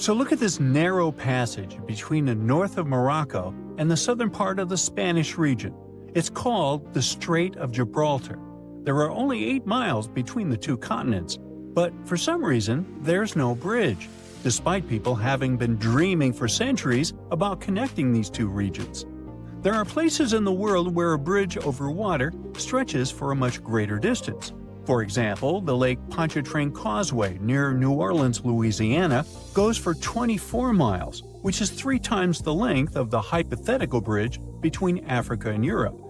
So look at this narrow passage between the north of Morocco and the southern part of the Spanish region. It's called the Strait of Gibraltar. There are only 8 miles between the two continents, but for some reason, there's no bridge, despite people having been dreaming for centuries about connecting these two regions. There are places in the world where a bridge over water stretches for a much greater distance. For example, the Lake Pontchartrain Causeway near New Orleans, Louisiana, goes for 24 miles, which is 3 times the length of the hypothetical bridge between Africa and Europe.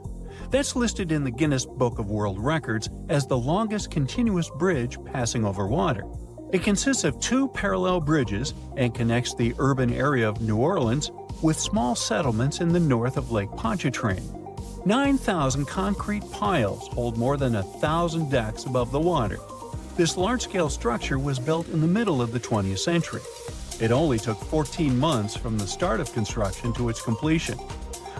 That's listed in the Guinness Book of World Records as the longest continuous bridge passing over water. It consists of 2 parallel bridges and connects the urban area of New Orleans with small settlements in the north of Lake Pontchartrain. 9,000 concrete piles hold more than 1,000 decks above the water. This large-scale structure was built in the middle of the 20th century. It only took 14 months from the start of construction to its completion.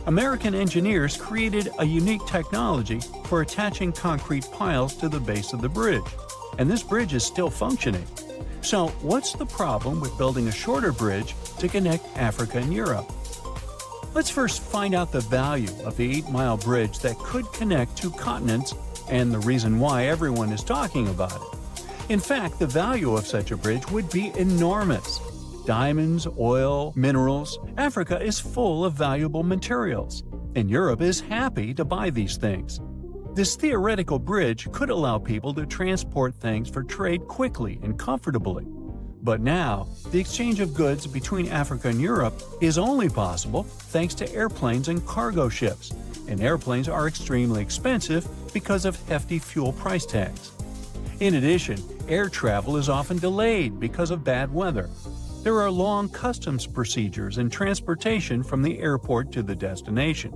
American engineers created a unique technology for attaching concrete piles to the base of the bridge, and this bridge is still functioning. So, what's the problem with building a shorter bridge to connect Africa and Europe? Let's first find out the value of the 8-mile bridge that could connect 2 continents and the reason why everyone is talking about it. In fact, the value of such a bridge would be enormous. Diamonds, oil, minerals. Africa is full of valuable materials, and Europe is happy to buy these things. This theoretical bridge could allow people to transport things for trade quickly and comfortably. But now, the exchange of goods between Africa and Europe is only possible thanks to airplanes and cargo ships, and airplanes are extremely expensive because of hefty fuel price tags. In addition, air travel is often delayed because of bad weather. There are long customs procedures and transportation from the airport to the destination.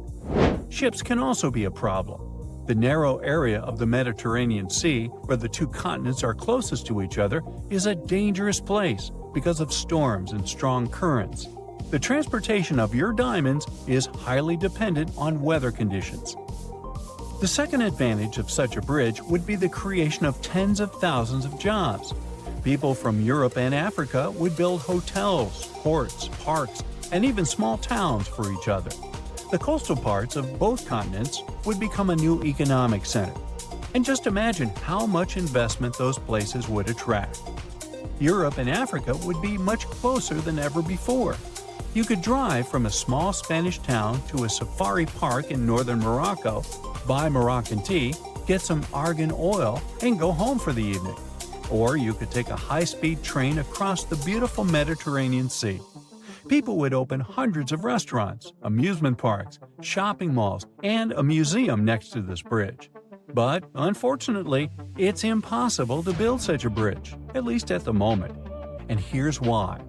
Ships can also be a problem. The narrow area of the Mediterranean Sea, where the 2 continents are closest to each other, is a dangerous place because of storms and strong currents. The transportation of your diamonds is highly dependent on weather conditions. The second advantage of such a bridge would be the creation of tens of thousands of jobs. People from Europe and Africa would build hotels, ports, parks, and even small towns for each other. The coastal parts of both continents would become a new economic center. And just imagine how much investment those places would attract. Europe and Africa would be much closer than ever before. You could drive from a small Spanish town to a safari park in northern Morocco, buy Moroccan tea, get some argan oil, and go home for the evening. Or you could take a high-speed train across the beautiful Mediterranean Sea. People would open hundreds of restaurants, amusement parks, shopping malls, and a museum next to this bridge. But, unfortunately, it's impossible to build such a bridge, at least at the moment. And here's why.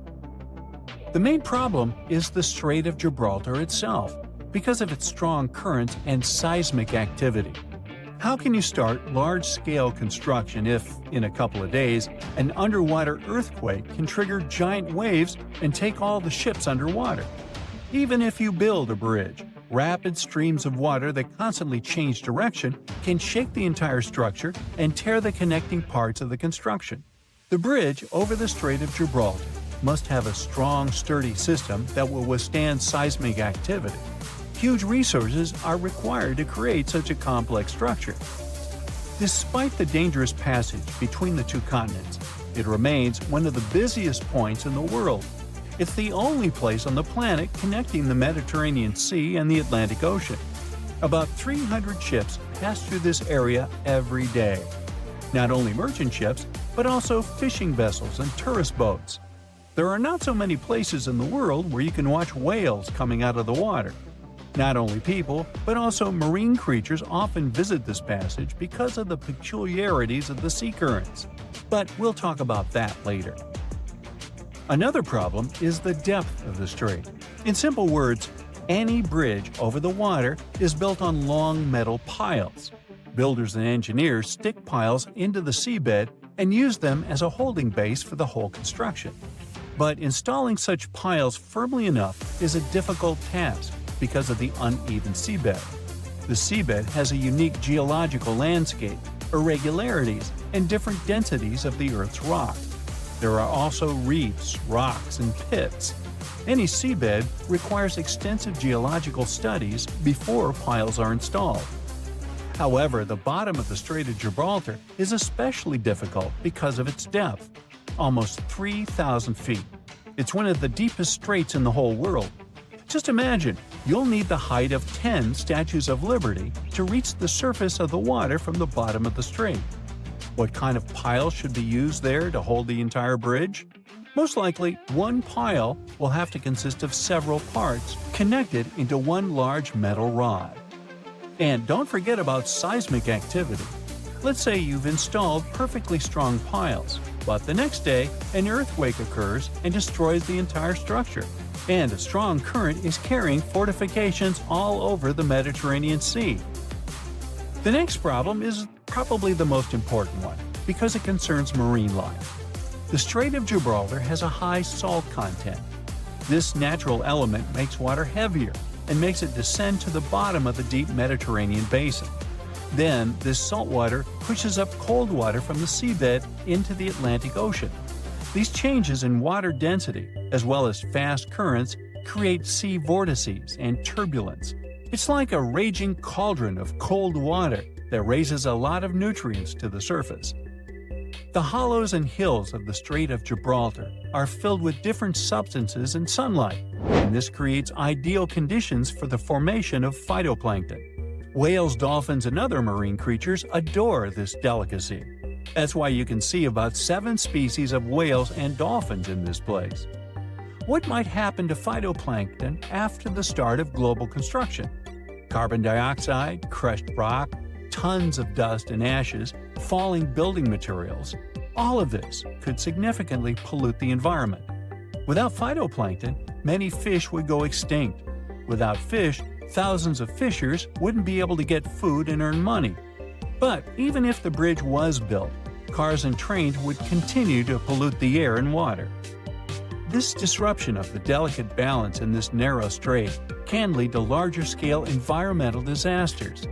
The main problem is the Strait of Gibraltar itself, because of its strong currents and seismic activity. How can you start large-scale construction if, in a couple of days, an underwater earthquake can trigger giant waves and take all the ships underwater? Even if you build a bridge, rapid streams of water that constantly change direction can shake the entire structure and tear the connecting parts of the construction. The bridge over the Strait of Gibraltar must have a strong, sturdy system that will withstand seismic activity. Huge resources are required to create such a complex structure. Despite the dangerous passage between the 2 continents, it remains one of the busiest points in the world. It's the only place on the planet connecting the Mediterranean Sea and the Atlantic Ocean. About 300 ships pass through this area every day. Not only merchant ships, but also fishing vessels and tourist boats. There are not so many places in the world where you can watch whales coming out of the water. Not only people, but also marine creatures often visit this passage because of the peculiarities of the sea currents. But we'll talk about that later. Another problem is the depth of the strait. In simple words, any bridge over the water is built on long metal piles. Builders and engineers stick piles into the seabed and use them as a holding base for the whole construction. But installing such piles firmly enough is a difficult task because of the uneven seabed. The seabed has a unique geological landscape, irregularities, and different densities of the Earth's rock. There are also reefs, rocks, and pits. Any seabed requires extensive geological studies before piles are installed. However, the bottom of the Strait of Gibraltar is especially difficult because of its depth, almost 3,000 feet. It's one of the deepest straits in the whole world. Just imagine, you'll need the height of 10 Statues of Liberty to reach the surface of the water from the bottom of the strait. What kind of pile should be used there to hold the entire bridge? Most likely, one pile will have to consist of several parts connected into one large metal rod. And don't forget about seismic activity. Let's say you've installed perfectly strong piles, but the next day an earthquake occurs and destroys the entire structure. And a strong current is carrying fortifications all over the Mediterranean Sea. The next problem is probably the most important one, because it concerns marine life. The Strait of Gibraltar has a high salt content. This natural element makes water heavier and makes it descend to the bottom of the deep Mediterranean basin. Then, this salt water pushes up cold water from the seabed into the Atlantic Ocean. These changes in water density, as well as fast currents, create sea vortices and turbulence. It's like a raging cauldron of cold water that raises a lot of nutrients to the surface. The hollows and hills of the Strait of Gibraltar are filled with different substances and sunlight, and this creates ideal conditions for the formation of phytoplankton. Whales, dolphins, and other marine creatures adore this delicacy. That's why you can see about 7 species of whales and dolphins in this place. What might happen to phytoplankton after the start of global construction? Carbon dioxide, crushed rock, tons of dust and ashes, falling building materials. All of this could significantly pollute the environment. Without phytoplankton, many fish would go extinct. Without fish, thousands of fishers wouldn't be able to get food and earn money. But even if the bridge was built, cars and trains would continue to pollute the air and water. This disruption of the delicate balance in this narrow strait can lead to larger-scale environmental disasters.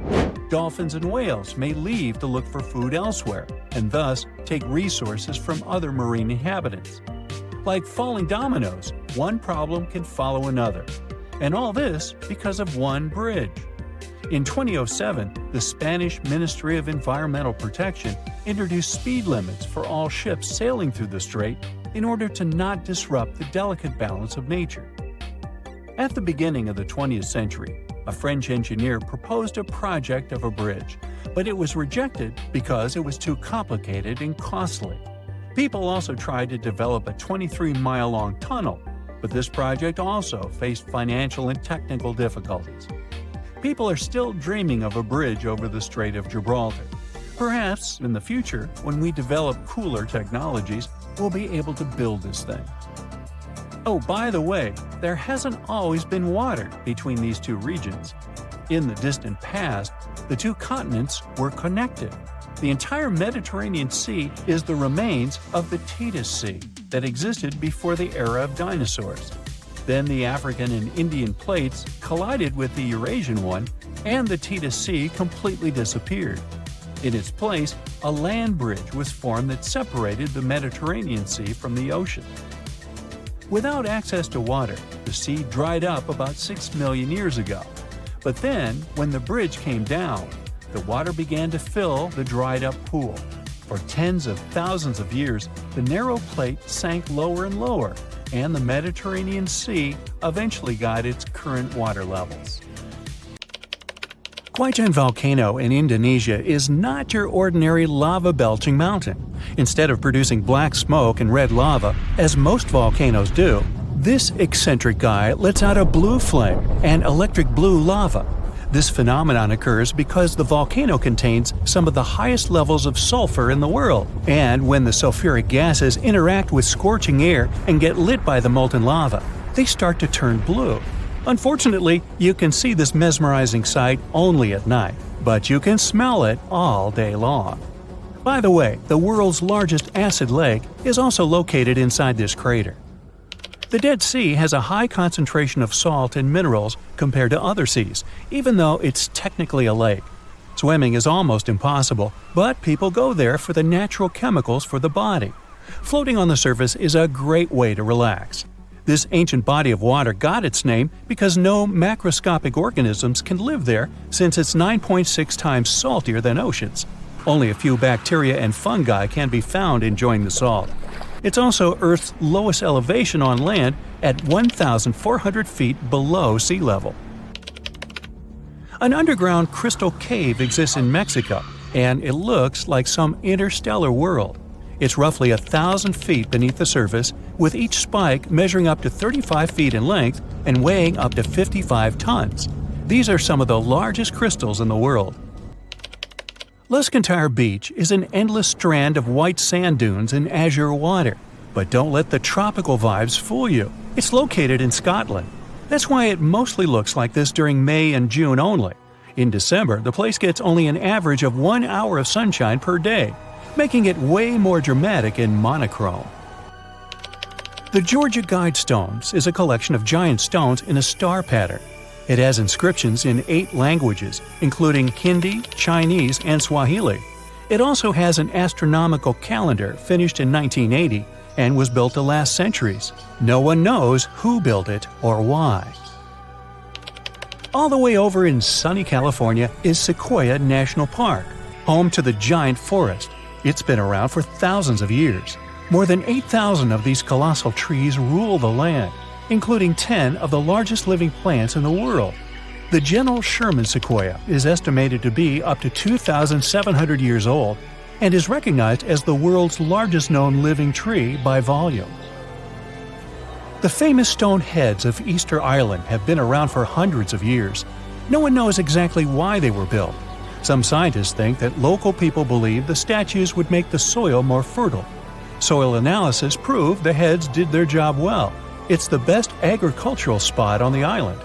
Dolphins and whales may leave to look for food elsewhere, and thus take resources from other marine inhabitants. Like falling dominoes, one problem can follow another. And all this because of one bridge. In 2007, the Spanish Ministry of Environmental Protection introduced speed limits for all ships sailing through the strait in order to not disrupt the delicate balance of nature. At the beginning of the 20th century, a French engineer proposed a project of a bridge, but it was rejected because it was too complicated and costly. People also tried to develop a 23-mile-long tunnel, but this project also faced financial and technical difficulties. People are still dreaming of a bridge over the Strait of Gibraltar. Perhaps, in the future, when we develop cooler technologies, we'll be able to build this thing. Oh, by the way, there hasn't always been water between these two regions. In the distant past, the two continents were connected. The entire Mediterranean Sea is the remains of the Tethys Sea that existed before the era of dinosaurs. Then the African and Indian plates collided with the Eurasian one, and the Tethys Sea completely disappeared. In its place, a land bridge was formed that separated the Mediterranean Sea from the ocean. Without access to water, the sea dried up about 6 million years ago. But then, when the bridge came down, the water began to fill the dried-up pool. For tens of thousands of years, the narrow plate sank lower and lower, and the Mediterranean Sea eventually got its current water levels. Quaijan volcano in Indonesia is not your ordinary lava-belching mountain. Instead of producing black smoke and red lava, as most volcanoes do, this eccentric guy lets out a blue flame and electric blue lava. This phenomenon occurs because the volcano contains some of the highest levels of sulfur in the world, and when the sulfuric gases interact with scorching air and get lit by the molten lava, they start to turn blue. Unfortunately, you can see this mesmerizing sight only at night, but you can smell it all day long. By the way, the world's largest acid lake is also located inside this crater. The Dead Sea has a high concentration of salt and minerals compared to other seas, even though it's technically a lake. Swimming is almost impossible, but people go there for the natural chemicals for the body. Floating on the surface is a great way to relax. This ancient body of water got its name because no macroscopic organisms can live there since it's 9.6 times saltier than oceans. Only a few bacteria and fungi can be found enjoying the salt. It's also Earth's lowest elevation on land at 1,400 feet below sea level. An underground crystal cave exists in Mexico, and it looks like some interstellar world. It's roughly 1,000 feet beneath the surface, with each spike measuring up to 35 feet in length and weighing up to 55 tons. These are some of the largest crystals in the world. Luscantire Beach is an endless strand of white sand dunes and azure water. But don't let the tropical vibes fool you. It's located in Scotland. That's why it mostly looks like this during May and June only. In December, the place gets only an average of 1 hour of sunshine per day, making it way more dramatic in monochrome. The Georgia Guidestones is a collection of giant stones in a star pattern. It has inscriptions in 8 languages, including Hindi, Chinese, and Swahili. It also has an astronomical calendar finished in 1980 and was built to last centuries. No one knows who built it or why. All the way over in sunny California is Sequoia National Park, home to the giant forest. It's been around for thousands of years. More than 8,000 of these colossal trees rule the land, including 10 of the largest living plants in the world. The General Sherman sequoia is estimated to be up to 2,700 years old and is recognized as the world's largest known living tree by volume. The famous stone heads of Easter Island have been around for hundreds of years. No one knows exactly why they were built. Some scientists think that local people believed the statues would make the soil more fertile. Soil analysis proved the heads did their job well. It's the best agricultural spot on the island.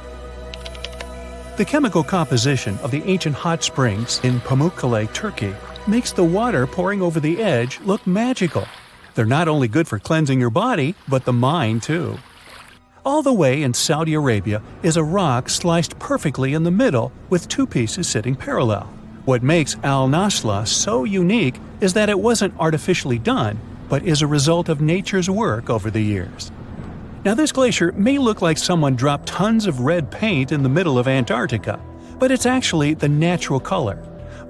The chemical composition of the ancient hot springs in Pamukkale, Turkey, makes the water pouring over the edge look magical. They're not only good for cleansing your body, but the mind too. All the way in Saudi Arabia is a rock sliced perfectly in the middle with 2 pieces sitting parallel. What makes Al Nasla so unique is that it wasn't artificially done, but is a result of nature's work over the years. Now, this glacier may look like someone dropped tons of red paint in the middle of Antarctica, but it's actually the natural color.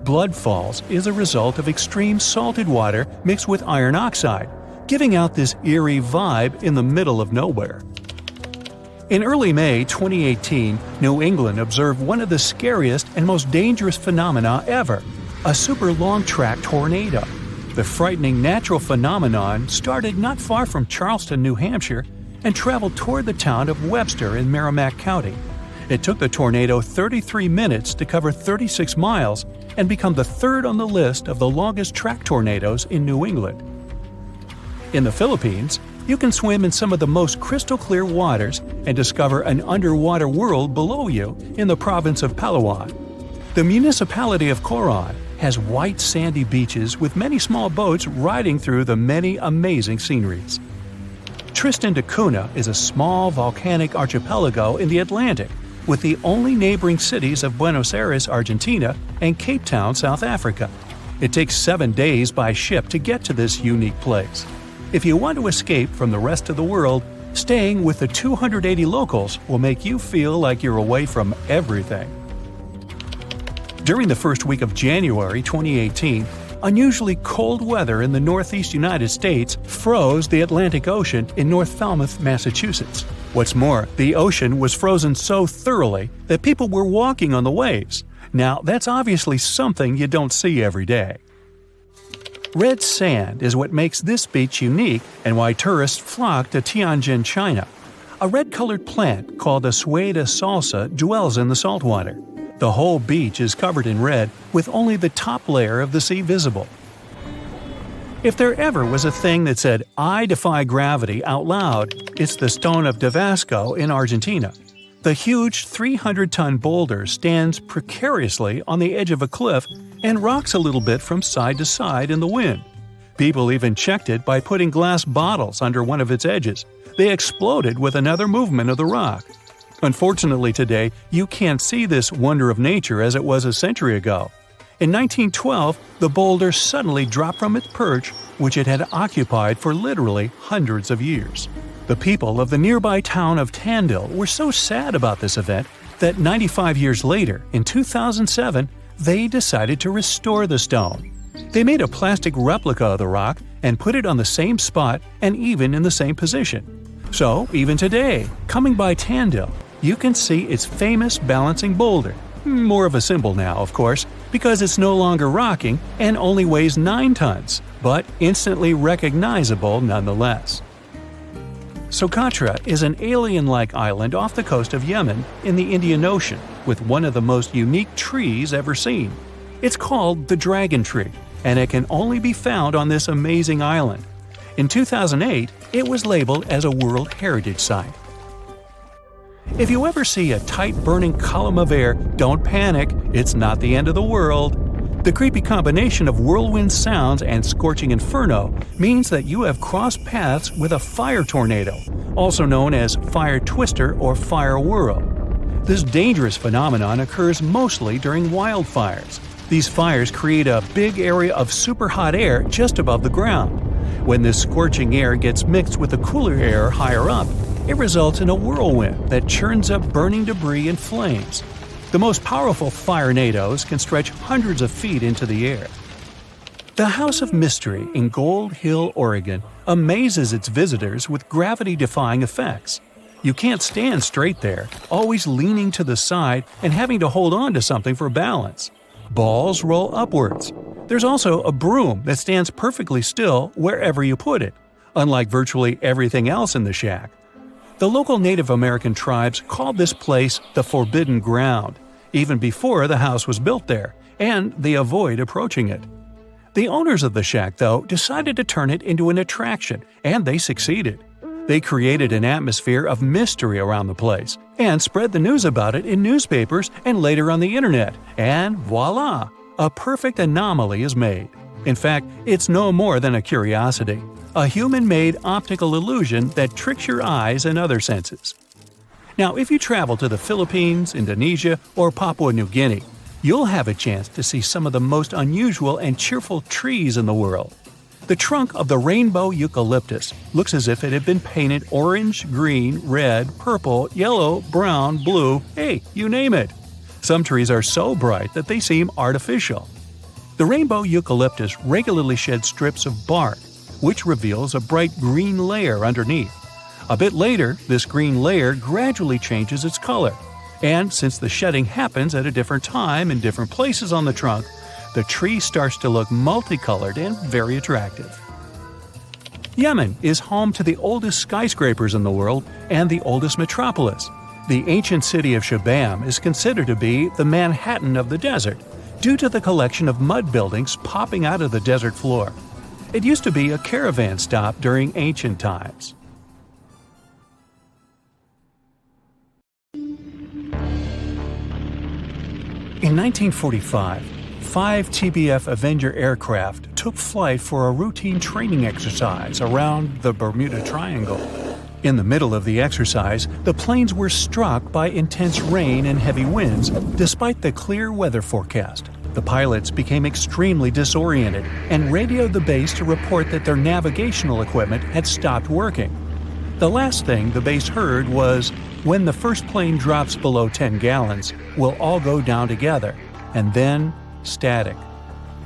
Blood falls is a result of extreme salted water mixed with iron oxide, giving out this eerie vibe in the middle of nowhere. In early May 2018, New England observed one of the scariest and most dangerous phenomena ever, a super long-track tornado. The frightening natural phenomenon started not far from Charleston, New Hampshire, and traveled toward the town of Webster in Merrimack County. It took the tornado 33 minutes to cover 36 miles and become the 3rd on the list of the longest track tornadoes in New England. In the Philippines, you can swim in some of the most crystal-clear waters and discover an underwater world below you in the province of Palawan. The municipality of Coron has white sandy beaches with many small boats riding through the many amazing sceneries. Tristan da Cunha is a small volcanic archipelago in the Atlantic, with the only neighboring cities of Buenos Aires, Argentina, and Cape Town, South Africa. It takes 7 days by ship to get to this unique place. If you want to escape from the rest of the world, staying with the 280 locals will make you feel like you're away from everything. During the first week of January 2018, unusually cold weather in the northeast United States froze the Atlantic Ocean in North Falmouth, Massachusetts. What's more, the ocean was frozen so thoroughly that people were walking on the waves. Now, that's obviously something you don't see every day. Red sand is what makes this beach unique and why tourists flock to Tianjin, China. A red-colored plant called a Sueda salsa dwells in the saltwater. The whole beach is covered in red, with only the top layer of the sea visible. If there ever was a thing that said, "I defy gravity" out loud, it's the stone of Tabasco in Argentina. The huge 300-ton boulder stands precariously on the edge of a cliff and rocks a little bit from side to side in the wind. People even checked it by putting glass bottles under one of its edges. They exploded with another movement of the rock. Unfortunately today, you can't see this wonder of nature as it was a century ago. In 1912, the boulder suddenly dropped from its perch, which it had occupied for literally hundreds of years. The people of the nearby town of Tandil were so sad about this event that 95 years later, in 2007, they decided to restore the stone. They made a plastic replica of the rock and put it on the same spot and even in the same position. So, even today, coming by Tandil, you can see its famous balancing boulder. More of a symbol now, of course, because it's no longer rocking and only weighs 9 tons, but instantly recognizable nonetheless. Socotra is an alien-like island off the coast of Yemen in the Indian Ocean with one of the most unique trees ever seen. It's called the dragon tree, and it can only be found on this amazing island. In 2008, it was labeled as a World Heritage Site. If you ever see a tight burning column of air, don't panic, it's not the end of the world. The creepy combination of whirlwind sounds and scorching inferno means that you have crossed paths with a fire tornado, also known as fire twister or fire whirl. This dangerous phenomenon occurs mostly during wildfires. These fires create a big area of super hot air just above the ground. When this scorching air gets mixed with the cooler air higher up, it results in a whirlwind that churns up burning debris and flames. The most powerful firenadoes can stretch hundreds of feet into the air. The House of Mystery in Gold Hill, Oregon, amazes its visitors with gravity-defying effects. You can't stand straight there, always leaning to the side and having to hold on to something for balance. Balls roll upwards. There's also a broom that stands perfectly still wherever you put it, unlike virtually everything else in the shack. The local Native American tribes called this place the Forbidden Ground, even before the house was built there, and they avoid approaching it. The owners of the shack, though, decided to turn it into an attraction, and they succeeded. They created an atmosphere of mystery around the place, and spread the news about it in newspapers and later on the internet, and voila! A perfect anomaly is made. In fact, it's no more than a curiosity. A human-made optical illusion that tricks your eyes and other senses. Now, if you travel to the Philippines, Indonesia, or Papua New Guinea, you'll have a chance to see some of the most unusual and cheerful trees in the world. The trunk of the rainbow eucalyptus looks as if it had been painted orange, green, red, purple, yellow, brown, blue, hey, you name it. Some trees are so bright that they seem artificial. The rainbow eucalyptus regularly sheds strips of bark, which reveals a bright green layer underneath. A bit later, this green layer gradually changes its color, and since the shedding happens at a different time in different places on the trunk, the tree starts to look multicolored and very attractive. Yemen is home to the oldest skyscrapers in the world and the oldest metropolis. The ancient city of Shibam is considered to be the Manhattan of the desert, due to the collection of mud buildings popping out of the desert floor. It used to be a caravan stop during ancient times. In 1945, 5 TBF Avenger aircraft took flight for a routine training exercise around the Bermuda Triangle. In the middle of the exercise, the planes were struck by intense rain and heavy winds despite the clear weather forecast. The pilots became extremely disoriented and radioed the base to report that their navigational equipment had stopped working. The last thing the base heard was, "When the first plane drops below 10 gallons, we'll all go down together," and then static.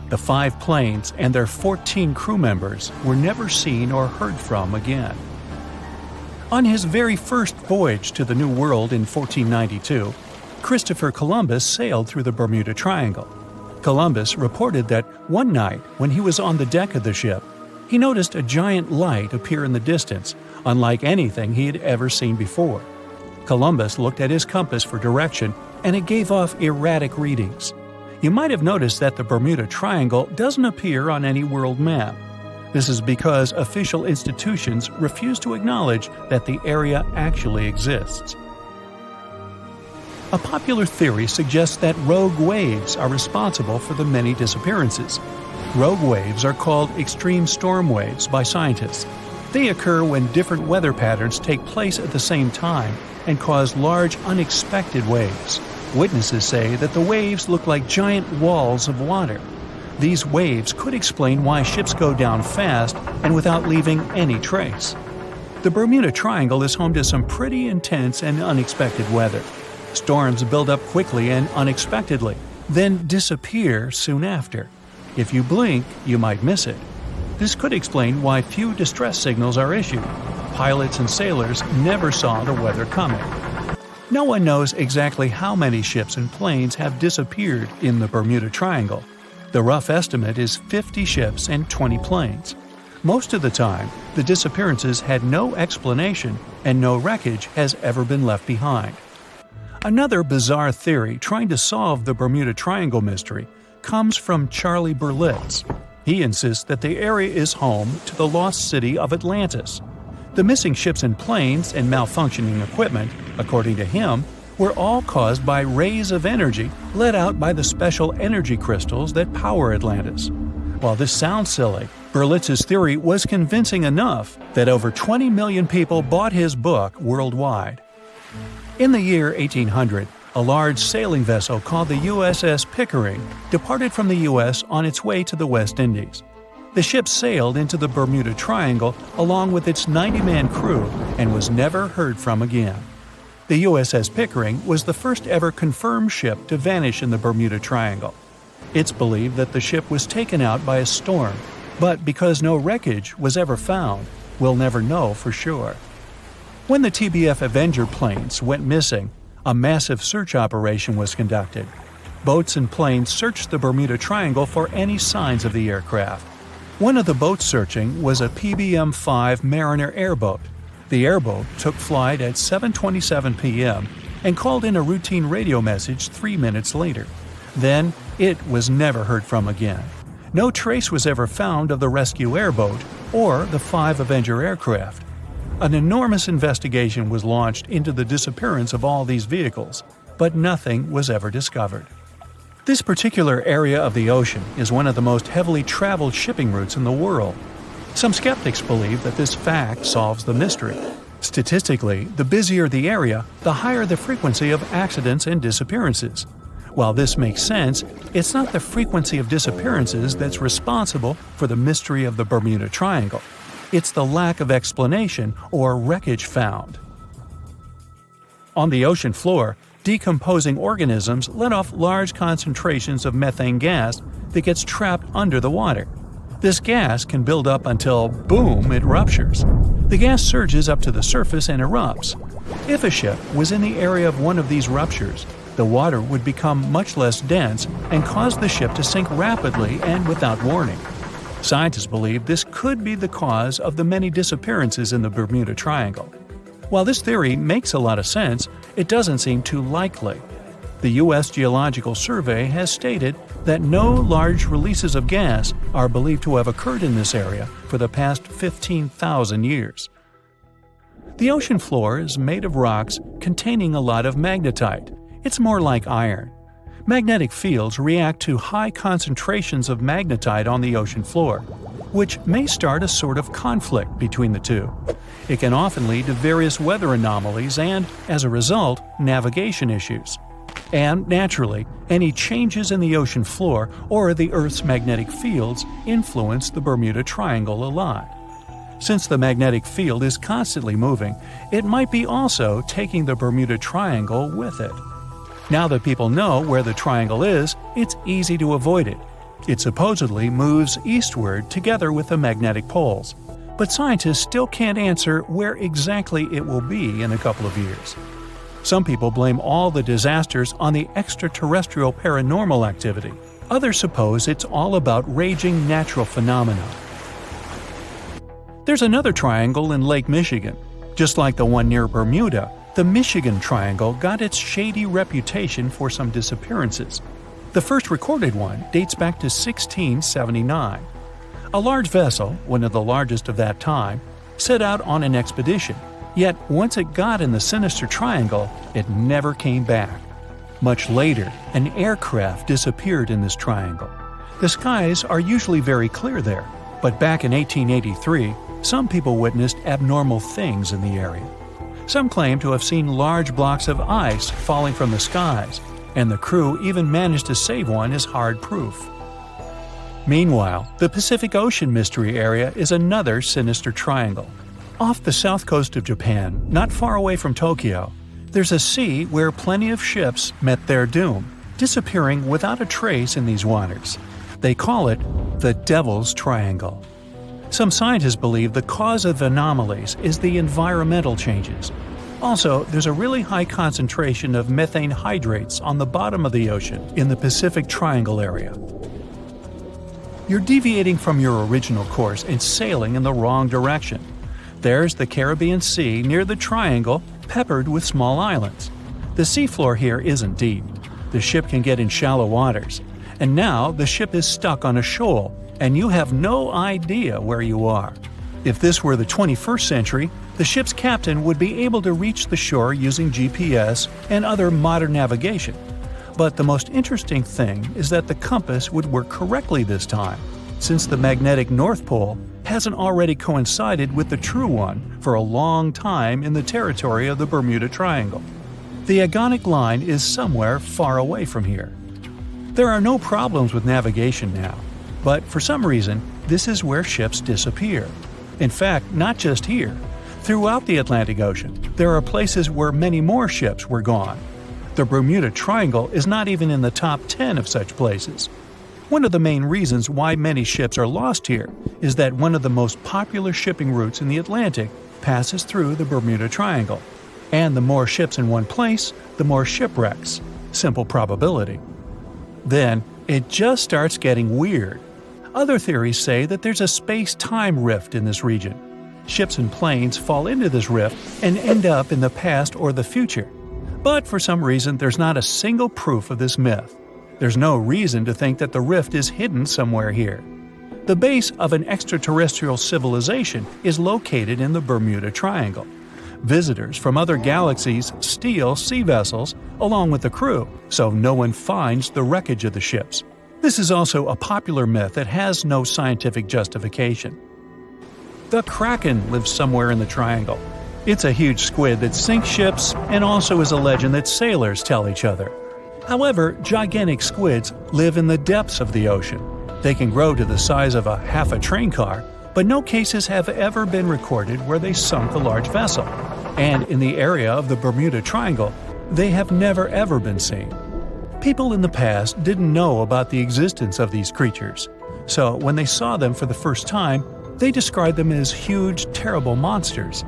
The 5 planes and their 14 crew members were never seen or heard from again. On his very first voyage to the New World in 1492, Christopher Columbus sailed through the Bermuda Triangle. Columbus reported that one night when he was on the deck of the ship, he noticed a giant light appear in the distance, unlike anything he had ever seen before. Columbus looked at his compass for direction, and it gave off erratic readings. You might have noticed that the Bermuda Triangle doesn't appear on any world map. This is because official institutions refuse to acknowledge that the area actually exists. A popular theory suggests that rogue waves are responsible for the many disappearances. Rogue waves are called extreme storm waves by scientists. They occur when different weather patterns take place at the same time and cause large, unexpected waves. Witnesses say that the waves look like giant walls of water. These waves could explain why ships go down fast and without leaving any trace. The Bermuda Triangle is home to some pretty intense and unexpected weather. Storms build up quickly and unexpectedly, then disappear soon after. If you blink, you might miss it. This could explain why few distress signals are issued. Pilots and sailors never saw the weather coming. No one knows exactly how many ships and planes have disappeared in the Bermuda Triangle. The rough estimate is 50 ships and 20 planes. Most of the time, the disappearances had no explanation and no wreckage has ever been left behind. Another bizarre theory trying to solve the Bermuda Triangle mystery comes from Charlie Berlitz. He insists that the area is home to the lost city of Atlantis. The missing ships and planes and malfunctioning equipment, according to him, were all caused by rays of energy let out by the special energy crystals that power Atlantis. While this sounds silly, Berlitz's theory was convincing enough that over 20 million people bought his book worldwide. In the year 1800, a large sailing vessel called the USS Pickering departed from the U.S. on its way to the West Indies. The ship sailed into the Bermuda Triangle along with its 90-man crew and was never heard from again. The USS Pickering was the first ever confirmed ship to vanish in the Bermuda Triangle. It's believed that the ship was taken out by a storm, but because no wreckage was ever found, we'll never know for sure. When the TBF Avenger planes went missing, a massive search operation was conducted. Boats and planes searched the Bermuda Triangle for any signs of the aircraft. One of the boats searching was a PBM-5 Mariner airboat. The airboat took flight at 7:27 p.m. and called in a routine radio message 3 minutes later. Then, it was never heard from again. No trace was ever found of the rescue airboat or the 5 Avenger aircraft. An enormous investigation was launched into the disappearance of all these vehicles, but nothing was ever discovered. This particular area of the ocean is one of the most heavily traveled shipping routes in the world. Some skeptics believe that this fact solves the mystery. Statistically, the busier the area, the higher the frequency of accidents and disappearances. While this makes sense, it's not the frequency of disappearances that's responsible for the mystery of the Bermuda Triangle. It's the lack of explanation or wreckage found. On the ocean floor, decomposing organisms let off large concentrations of methane gas that gets trapped under the water. This gas can build up until, boom, it ruptures. The gas surges up to the surface and erupts. If a ship was in the area of one of these ruptures, the water would become much less dense and cause the ship to sink rapidly and without warning. Scientists believe this could be the cause of the many disappearances in the Bermuda Triangle. While this theory makes a lot of sense, it doesn't seem too likely. The U.S. Geological Survey has stated that no large releases of gas are believed to have occurred in this area for the past 15,000 years. The ocean floor is made of rocks containing a lot of magnetite. It's more like iron. Magnetic fields react to high concentrations of magnetite on the ocean floor, which may start a sort of conflict between the two. It can often lead to various weather anomalies and, as a result, navigation issues. And, naturally, any changes in the ocean floor or the Earth's magnetic fields influence the Bermuda Triangle a lot. Since the magnetic field is constantly moving, it might be also taking the Bermuda Triangle with it. Now that people know where the triangle is, it's easy to avoid it. It supposedly moves eastward together with the magnetic poles. But scientists still can't answer where exactly it will be in a couple of years. Some people blame all the disasters on the extraterrestrial paranormal activity. Others suppose it's all about raging natural phenomena. There's another triangle in Lake Michigan. Just like the one near Bermuda, the Michigan Triangle got its shady reputation for some disappearances. The first recorded one dates back to 1679. A large vessel, one of the largest of that time, set out on an expedition, yet once it got in the sinister triangle, it never came back. Much later, an aircraft disappeared in this triangle. The skies are usually very clear there, but back in 1883, some people witnessed abnormal things in the area. Some claim to have seen large blocks of ice falling from the skies, and the crew even managed to save one as hard proof. Meanwhile, the Pacific Ocean Mystery Area is another sinister triangle. Off the south coast of Japan, not far away from Tokyo, there's a sea where plenty of ships met their doom, disappearing without a trace in these waters. They call it the Devil's Triangle. Some scientists believe the cause of anomalies is the environmental changes. Also, there's a really high concentration of methane hydrates on the bottom of the ocean in the Pacific Triangle area. You're deviating from your original course and sailing in the wrong direction. There's the Caribbean Sea near the triangle, peppered with small islands. The seafloor here isn't deep. The ship can get in shallow waters. And now the ship is stuck on a shoal, and you have no idea where you are. If this were the 21st century, the ship's captain would be able to reach the shore using GPS and other modern navigation. But the most interesting thing is that the compass would work correctly this time, since the magnetic North Pole hasn't already coincided with the true one for a long time in the territory of the Bermuda Triangle. The agonic line is somewhere far away from here. There are no problems with navigation now, but for some reason, this is where ships disappear. In fact, not just here. Throughout the Atlantic Ocean, there are places where many more ships were gone. The Bermuda Triangle is not even in the top 10 of such places. One of the main reasons why many ships are lost here is that one of the most popular shipping routes in the Atlantic passes through the Bermuda Triangle. And the more ships in one place, the more shipwrecks. Simple probability. Then, it just starts getting weird. Other theories say that there's a space-time rift in this region. Ships and planes fall into this rift and end up in the past or the future. But for some reason, there's not a single proof of this myth. There's no reason to think that the rift is hidden somewhere here. The base of an extraterrestrial civilization is located in the Bermuda Triangle. Visitors from other galaxies steal sea vessels along with the crew, so no one finds the wreckage of the ships. This is also a popular myth that has no scientific justification. The Kraken lives somewhere in the triangle. It's a huge squid that sinks ships and also is a legend that sailors tell each other. However, gigantic squids live in the depths of the ocean. They can grow to the size of half a train car, but no cases have ever been recorded where they sunk a large vessel. And in the area of the Bermuda Triangle, they have never ever been seen. People in the past didn't know about the existence of these creatures, so when they saw them for the first time, they described them as huge, terrible monsters.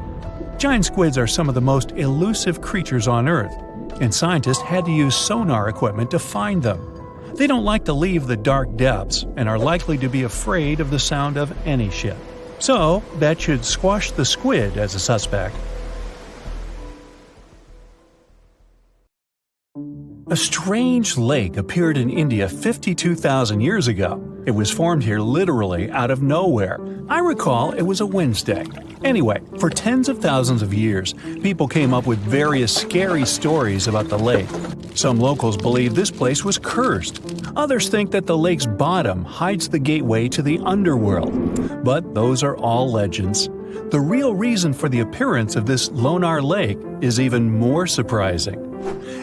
Giant squids are some of the most elusive creatures on Earth, and scientists had to use sonar equipment to find them. They don't like to leave the dark depths and are likely to be afraid of the sound of any ship. So, that should squash the squid as a suspect. A strange lake appeared in India 52,000 years ago. It was formed here literally out of nowhere. I recall it was a Wednesday. Anyway, for tens of thousands of years, people came up with various scary stories about the lake. Some locals believe this place was cursed. Others think that the lake's bottom hides the gateway to the underworld. But those are all legends. The real reason for the appearance of this Lonar lake is even more surprising.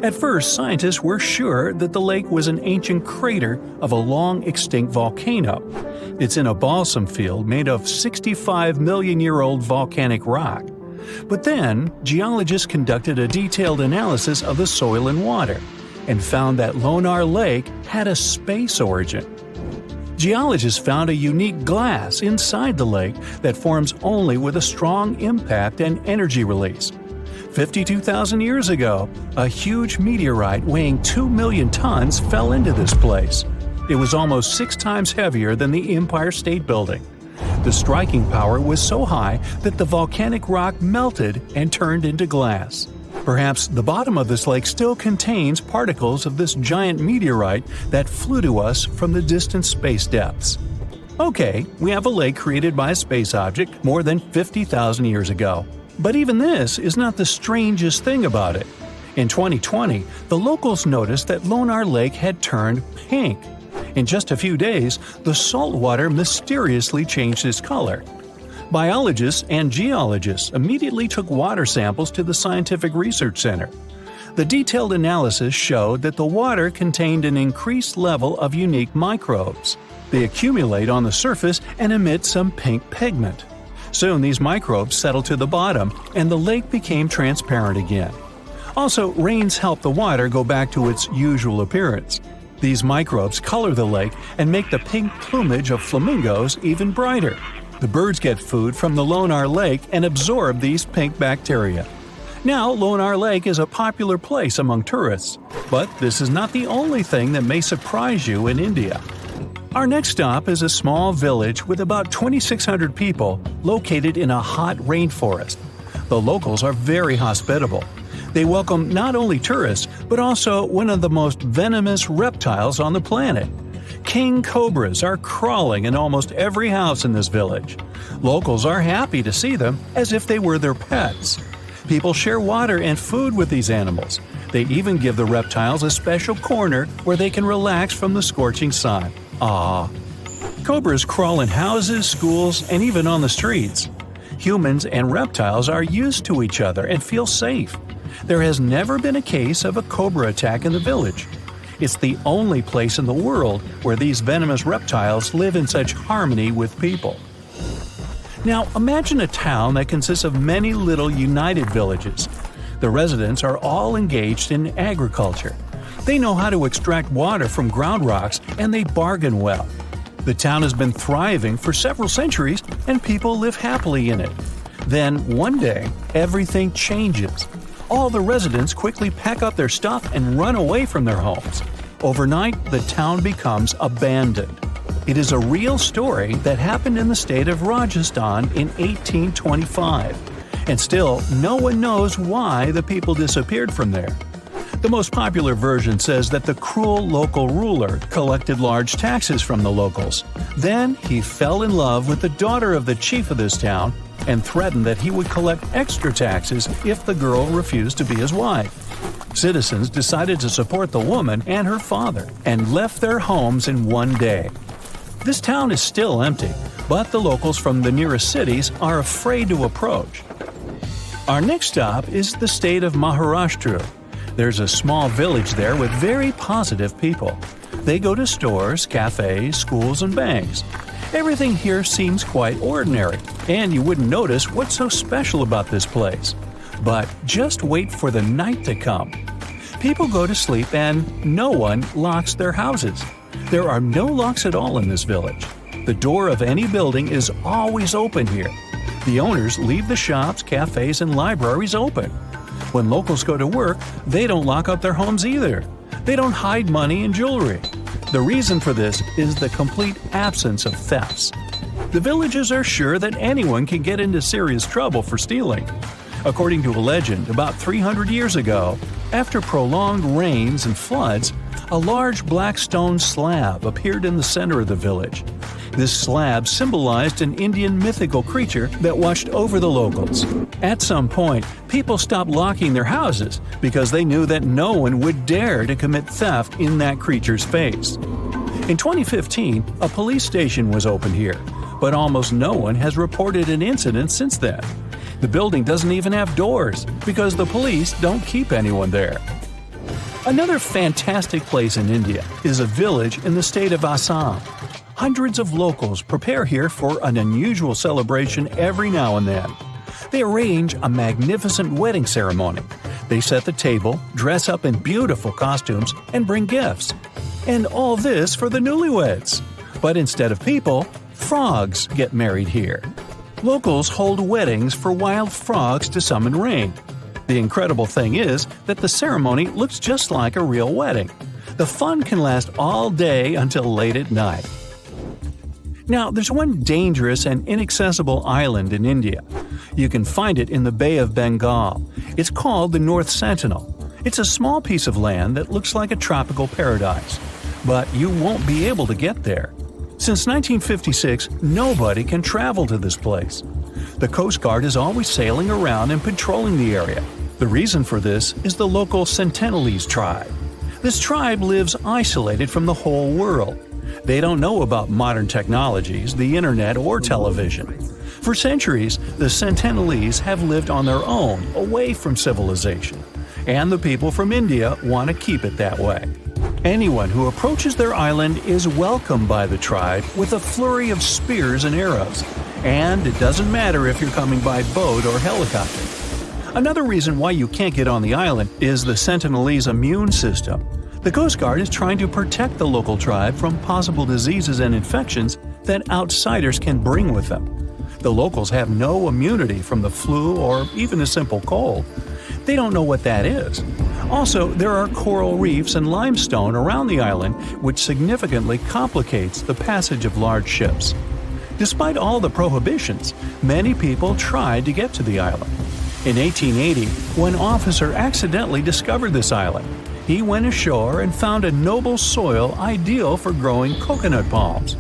At first, scientists were sure that the lake was an ancient crater of a long-extinct volcano. It's in a balsam field made of 65-million-year-old volcanic rock. But then, geologists conducted a detailed analysis of the soil and water, and found that Lonar Lake had a space origin. Geologists found a unique glass inside the lake that forms only with a strong impact and energy release. 52,000 years ago, a huge meteorite weighing 2 million tons fell into this place. It was almost 6 times heavier than the Empire State Building. The striking power was so high that the volcanic rock melted and turned into glass. Perhaps the bottom of this lake still contains particles of this giant meteorite that flew to us from the distant space depths. Okay, we have a lake created by a space object more than 50,000 years ago. But even this is not the strangest thing about it. In 2020, the locals noticed that Lonar Lake had turned pink. In just a few days, the salt water mysteriously changed its color. Biologists and geologists immediately took water samples to the Scientific Research Center. The detailed analysis showed that the water contained an increased level of unique microbes. They accumulate on the surface and emit some pink pigment. Soon these microbes settled to the bottom, and the lake became transparent again. Also, rains help the water go back to its usual appearance. These microbes color the lake and make the pink plumage of flamingos even brighter. The birds get food from the Lonar Lake and absorb these pink bacteria. Now, Lonar Lake is a popular place among tourists, but this is not the only thing that may surprise you in India. Our next stop is a small village with about 2,600 people located in a hot rainforest. The locals are very hospitable. They welcome not only tourists, but also one of the most venomous reptiles on the planet. King cobras are crawling in almost every house in this village. Locals are happy to see them as if they were their pets. People share water and food with these animals. They even give the reptiles a special corner where they can relax from the scorching sun. Cobras crawl in houses, schools, and even on the streets. Humans and reptiles are used to each other and feel safe. There has never been a case of a cobra attack in the village. It's the only place in the world where these venomous reptiles live in such harmony with people. Now, imagine a town that consists of many little united villages. The residents are all engaged in agriculture. They know how to extract water from ground rocks, and they bargain well. The town has been thriving for several centuries, and people live happily in it. Then, one day, everything changes. All the residents quickly pack up their stuff and run away from their homes. Overnight, the town becomes abandoned. It is a real story that happened in the state of Rajasthan in 1825. And still, no one knows why the people disappeared from there. The most popular version says that the cruel local ruler collected large taxes from the locals. Then he fell in love with the daughter of the chief of this town and threatened that he would collect extra taxes if the girl refused to be his wife. Citizens decided to support the woman and her father and left their homes in one day. This town is still empty, but the locals from the nearest cities are afraid to approach. Our next stop is the state of Maharashtra. There's a small village there with very positive people. They go to stores, cafes, schools, and banks. Everything here seems quite ordinary, and you wouldn't notice what's so special about this place. But just wait for the night to come. People go to sleep and no one locks their houses. There are no locks at all in this village. The door of any building is always open here. The owners leave the shops, cafes, and libraries open. When locals go to work, they don't lock up their homes either. They don't hide money and jewelry. The reason for this is the complete absence of thefts. The villagers are sure that anyone can get into serious trouble for stealing. According to a legend, about 300 years ago, after prolonged rains and floods, a large black stone slab appeared in the center of the village. This slab symbolized an Indian mythical creature that watched over the locals. At some point, people stopped locking their houses because they knew that no one would dare to commit theft in that creature's face. In 2015, a police station was opened here, but almost no one has reported an incident since then. The building doesn't even have doors because the police don't keep anyone there. Another fantastic place in India is a village in the state of Assam. Hundreds of locals prepare here for an unusual celebration every now and then. They arrange a magnificent wedding ceremony. They set the table, dress up in beautiful costumes, and bring gifts. And all this for the newlyweds. But instead of people, frogs get married here. Locals hold weddings for wild frogs to summon rain. The incredible thing is that the ceremony looks just like a real wedding. The fun can last all day until late at night. Now, there's one dangerous and inaccessible island in India. You can find it in the Bay of Bengal. It's called the North Sentinel. It's a small piece of land that looks like a tropical paradise. But you won't be able to get there. Since 1956, nobody can travel to this place. The Coast Guard is always sailing around and patrolling the area. The reason for this is the local Sentinelese tribe. This tribe lives isolated from the whole world. They don't know about modern technologies, the internet, or television. For centuries, the Sentinelese have lived on their own, away from civilization. And the people from India want to keep it that way. Anyone who approaches their island is welcomed by the tribe with a flurry of spears and arrows, and it doesn't matter if you're coming by boat or helicopter. Another reason why you can't get on the island is the Sentinelese immune system. The Coast Guard is trying to protect the local tribe from possible diseases and infections that outsiders can bring with them. The locals have no immunity from the flu or even a simple cold. They don't know what that is. Also, there are coral reefs and limestone around the island, which significantly complicates the passage of large ships. Despite all the prohibitions, many people tried to get to the island. In 1880, one officer accidentally discovered this island. He went ashore and found a noble soil ideal for growing coconut palms.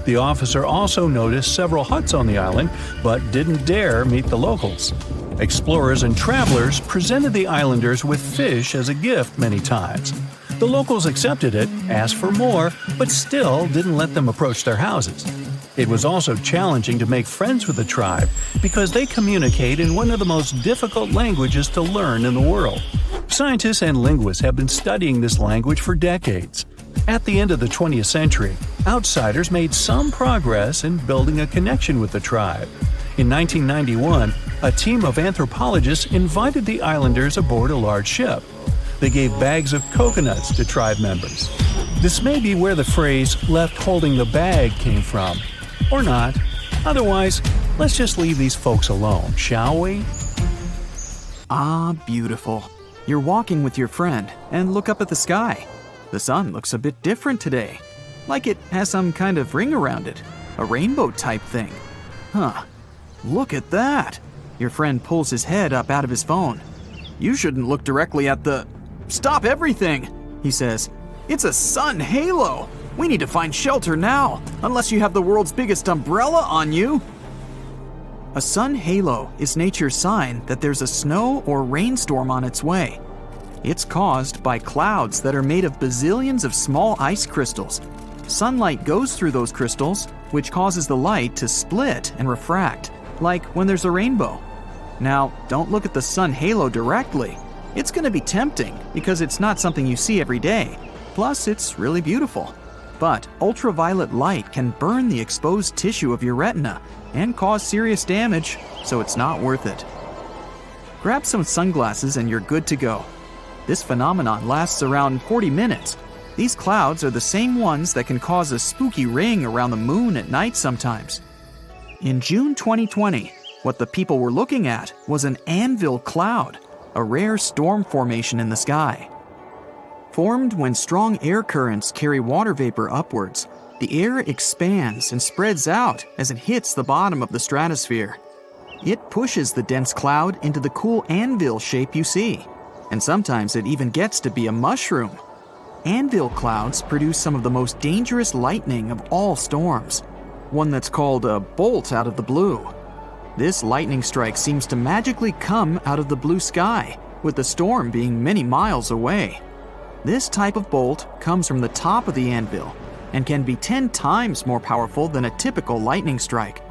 The officer also noticed several huts on the island, but didn't dare meet the locals. Explorers and travelers presented the islanders with fish as a gift many times. The locals accepted it, asked for more, but still didn't let them approach their houses. It was also challenging to make friends with the tribe because they communicate in one of the most difficult languages to learn in the world. Scientists and linguists have been studying this language for decades. At the end of the 20th century, outsiders made some progress in building a connection with the tribe. In 1991, a team of anthropologists invited the islanders aboard a large ship. They gave bags of coconuts to tribe members. This may be where the phrase "left holding the bag" came from. Or not. Otherwise, let's just leave these folks alone, shall we? Ah, beautiful. You're walking with your friend and look up at the sky. The sun looks a bit different today. Like it has some kind of ring around it. A rainbow type thing. Huh. Look at that! Your friend pulls his head up out of his phone. You shouldn't look directly at the... Stop everything! He says. It's a sun halo! We need to find shelter now, unless you have the world's biggest umbrella on you! A sun halo is nature's sign that there's a snow or rainstorm on its way. It's caused by clouds that are made of bazillions of small ice crystals. Sunlight goes through those crystals, which causes the light to split and refract, like when there's a rainbow. Now, don't look at the sun halo directly. It's going to be tempting because it's not something you see every day. Plus, it's really beautiful. But ultraviolet light can burn the exposed tissue of your retina and cause serious damage, so it's not worth it. Grab some sunglasses and you're good to go. This phenomenon lasts around 40 minutes. These clouds are the same ones that can cause a spooky ring around the moon at night sometimes. In June 2020, what the people were looking at was an anvil cloud, a rare storm formation in the sky. Formed when strong air currents carry water vapor upwards, the air expands and spreads out as it hits the bottom of the stratosphere. It pushes the dense cloud into the cool anvil shape you see, and sometimes it even gets to be a mushroom. Anvil clouds produce some of the most dangerous lightning of all storms, one that's called a bolt out of the blue. This lightning strike seems to magically come out of the blue sky, with the storm being many miles away. This type of bolt comes from the top of the anvil and can be 10 times more powerful than a typical lightning strike.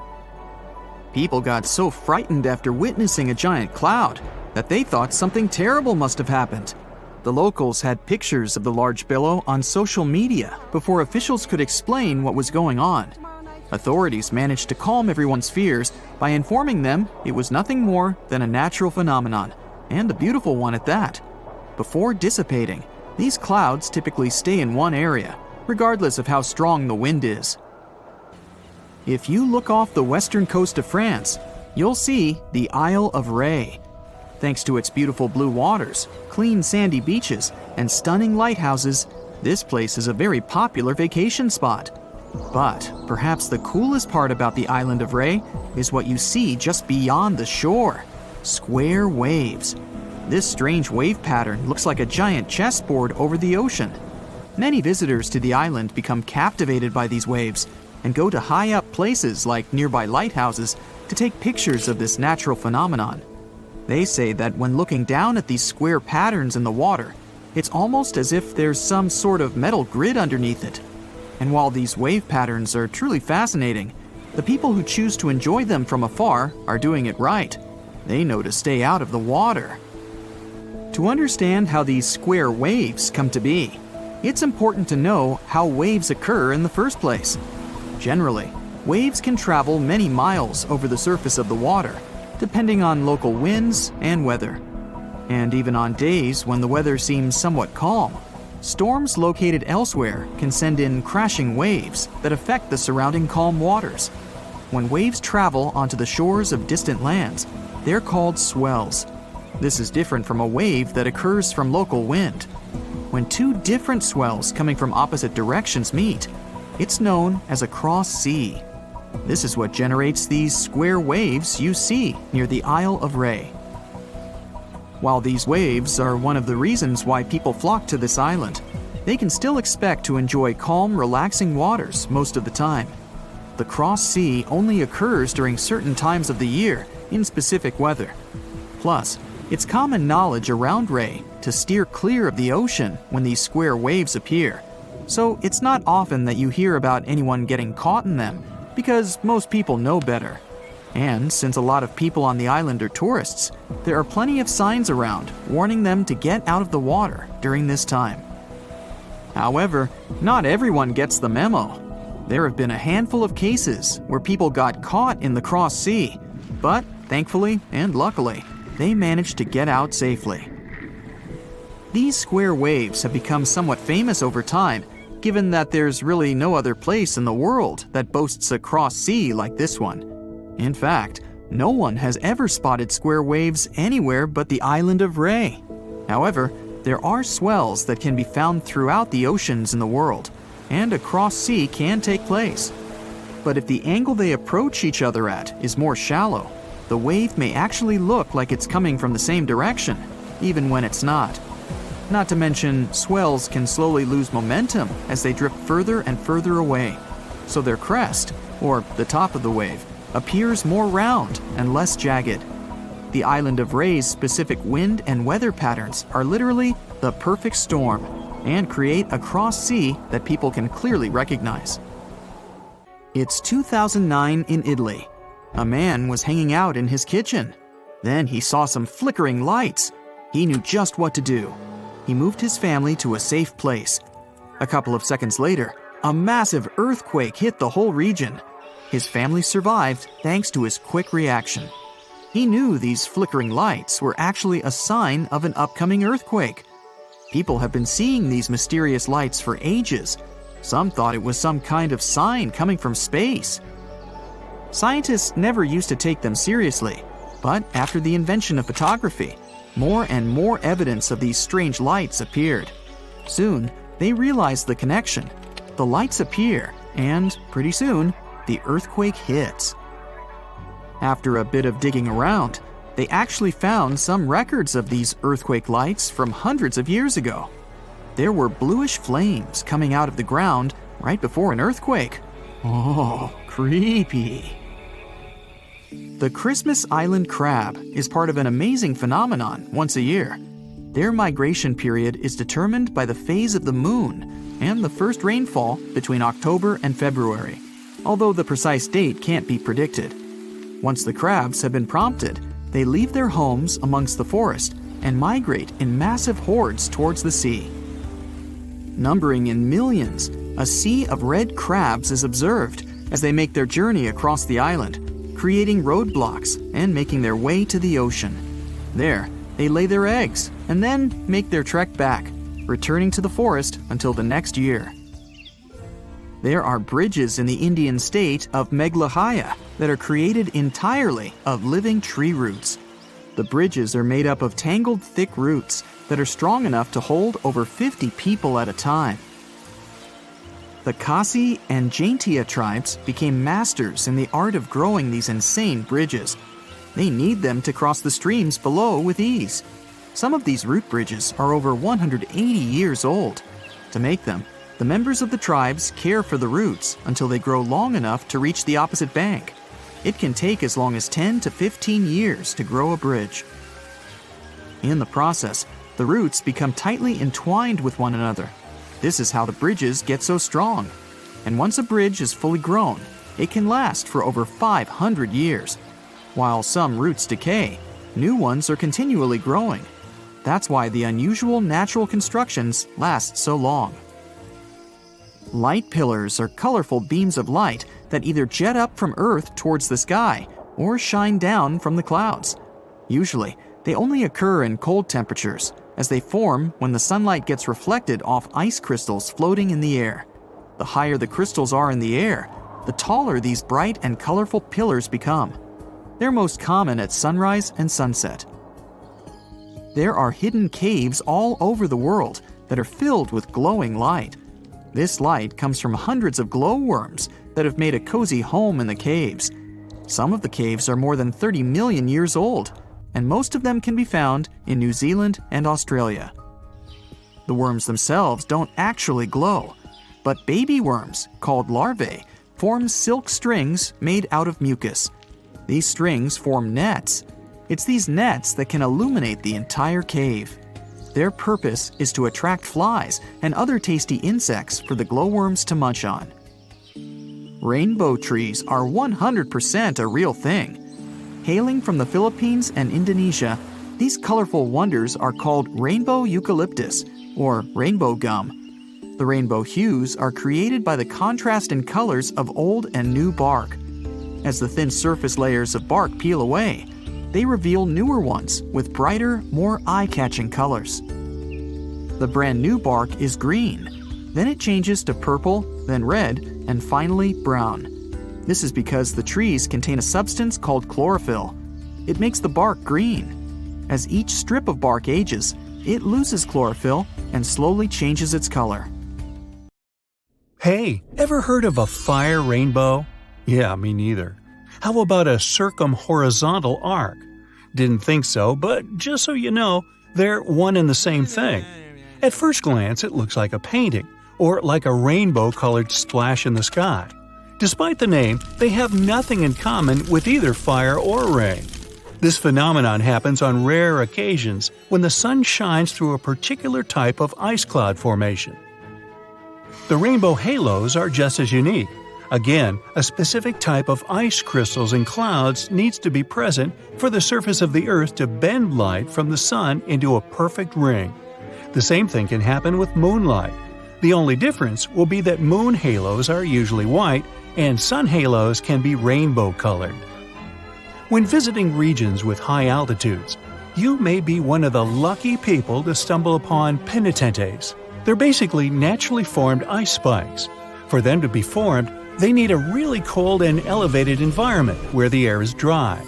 People got so frightened after witnessing a giant cloud that they thought something terrible must have happened. The locals had pictures of the large billow on social media before officials could explain what was going on. Authorities managed to calm everyone's fears by informing them it was nothing more than a natural phenomenon, and a beautiful one at that. Before dissipating, these clouds typically stay in one area, regardless of how strong the wind is. If you look off the western coast of France, you'll see the Isle of Ré. Thanks to its beautiful blue waters, clean sandy beaches, and stunning lighthouses, this place is a very popular vacation spot. But perhaps the coolest part about the island of Ré is what you see just beyond the shore: square waves. This strange wave pattern looks like a giant chessboard over the ocean. Many visitors to the island become captivated by these waves and go to high-up places like nearby lighthouses to take pictures of this natural phenomenon. They say that when looking down at these square patterns in the water, it's almost as if there's some sort of metal grid underneath it. And while these wave patterns are truly fascinating, the people who choose to enjoy them from afar are doing it right. They know to stay out of the water. To understand how these square waves come to be, it's important to know how waves occur in the first place. Generally, waves can travel many miles over the surface of the water, depending on local winds and weather. And even on days when the weather seems somewhat calm, storms located elsewhere can send in crashing waves that affect the surrounding calm waters. When waves travel onto the shores of distant lands, they're called swells. This is different from a wave that occurs from local wind. When two different swells coming from opposite directions meet, it's known as a cross sea. This is what generates these square waves you see near the Isle of Ré. While these waves are one of the reasons why people flock to this island, they can still expect to enjoy calm, relaxing waters most of the time. The cross sea only occurs during certain times of the year in specific weather. Plus, it's common knowledge around Ré to steer clear of the ocean when these square waves appear. So it's not often that you hear about anyone getting caught in them, because most people know better. And since a lot of people on the island are tourists, there are plenty of signs around warning them to get out of the water during this time. However, not everyone gets the memo. There have been a handful of cases where people got caught in the cross sea, but thankfully and luckily, they managed to get out safely. These square waves have become somewhat famous over time, given that there's really no other place in the world that boasts a cross sea like this one. In fact, no one has ever spotted square waves anywhere but the island of Ré. However, there are swells that can be found throughout the oceans in the world, and a cross sea can take place. But if the angle they approach each other at is more shallow, the wave may actually look like it's coming from the same direction, even when it's not. Not to mention, swells can slowly lose momentum as they drift further and further away, so their crest, or the top of the wave, appears more round and less jagged. The island of Ré's specific wind and weather patterns are literally the perfect storm and create a cross sea that people can clearly recognize. It's 2009 in Italy. A man was hanging out in his kitchen. Then he saw some flickering lights. He knew just what to do. He moved his family to a safe place. A couple of seconds later, a massive earthquake hit the whole region. His family survived thanks to his quick reaction. He knew these flickering lights were actually a sign of an upcoming earthquake. People have been seeing these mysterious lights for ages. Some thought it was some kind of sign coming from space. Scientists never used to take them seriously, but after the invention of photography, more and more evidence of these strange lights appeared. Soon, they realized the connection. The lights appear, and pretty soon, the earthquake hits. After a bit of digging around, they actually found some records of these earthquake lights from hundreds of years ago. There were bluish flames coming out of the ground right before an earthquake. Oh, creepy. The Christmas Island crab is part of an amazing phenomenon once a year. Their migration period is determined by the phase of the moon and the first rainfall between October and February, although the precise date can't be predicted. Once the crabs have been prompted, they leave their homes amongst the forest and migrate in massive hordes towards the sea. Numbering in millions, a sea of red crabs is observed as they make their journey across the island, creating roadblocks and making their way to the ocean. There, they lay their eggs and then make their trek back, returning to the forest until the next year. There are bridges in the Indian state of Meghalaya that are created entirely of living tree roots. The bridges are made up of tangled, thick roots that are strong enough to hold over 50 people at a time. The Khasi and Jaintia tribes became masters in the art of growing these insane bridges. They need them to cross the streams below with ease. Some of these root bridges are over 180 years old. To make them, the members of the tribes care for the roots until they grow long enough to reach the opposite bank. It can take as long as 10 to 15 years to grow a bridge. In the process, the roots become tightly entwined with one another. This is how the bridges get so strong. And once a bridge is fully grown, it can last for over 500 years. While some roots decay, new ones are continually growing. That's why the unusual natural constructions last so long. Light pillars are colorful beams of light that either jet up from Earth towards the sky or shine down from the clouds. Usually, they only occur in cold temperatures, as they form when the sunlight gets reflected off ice crystals floating in the air. The higher the crystals are in the air, the taller these bright and colorful pillars become. They're most common at sunrise and sunset. There are hidden caves all over the world that are filled with glowing light. This light comes from hundreds of glowworms that have made a cozy home in the caves. Some of the caves are more than 30 million years old, and most of them can be found in New Zealand and Australia. The worms themselves don't actually glow, but baby worms, called larvae, form silk strings made out of mucus. These strings form nets. It's these nets that can illuminate the entire cave. Their purpose is to attract flies and other tasty insects for the glowworms to munch on. Rainbow trees are 100% a real thing. Hailing from the Philippines and Indonesia, these colorful wonders are called rainbow eucalyptus, or rainbow gum. The rainbow hues are created by the contrast in colors of old and new bark. As the thin surface layers of bark peel away, they reveal newer ones with brighter, more eye-catching colors. The brand new bark is green. Then it changes to purple, then red, and finally brown. This is because the trees contain a substance called chlorophyll. It makes the bark green. As each strip of bark ages, it loses chlorophyll and slowly changes its color. Hey, ever heard of a fire rainbow? Yeah, me neither. How about a circumhorizontal arc? Didn't think so, but just so you know, they're one and the same thing. At first glance, it looks like a painting, or like a rainbow-colored splash in the sky. Despite the name, they have nothing in common with either fire or rain. This phenomenon happens on rare occasions when the sun shines through a particular type of ice cloud formation. The rainbow halos are just as unique. Again, a specific type of ice crystals in clouds needs to be present for the surface of the Earth to bend light from the sun into a perfect ring. The same thing can happen with moonlight. The only difference will be that moon halos are usually white and sun halos can be rainbow-colored. When visiting regions with high altitudes, you may be one of the lucky people to stumble upon penitentes. They're basically naturally formed ice spikes. For them to be formed, they need a really cold and elevated environment where the air is dry.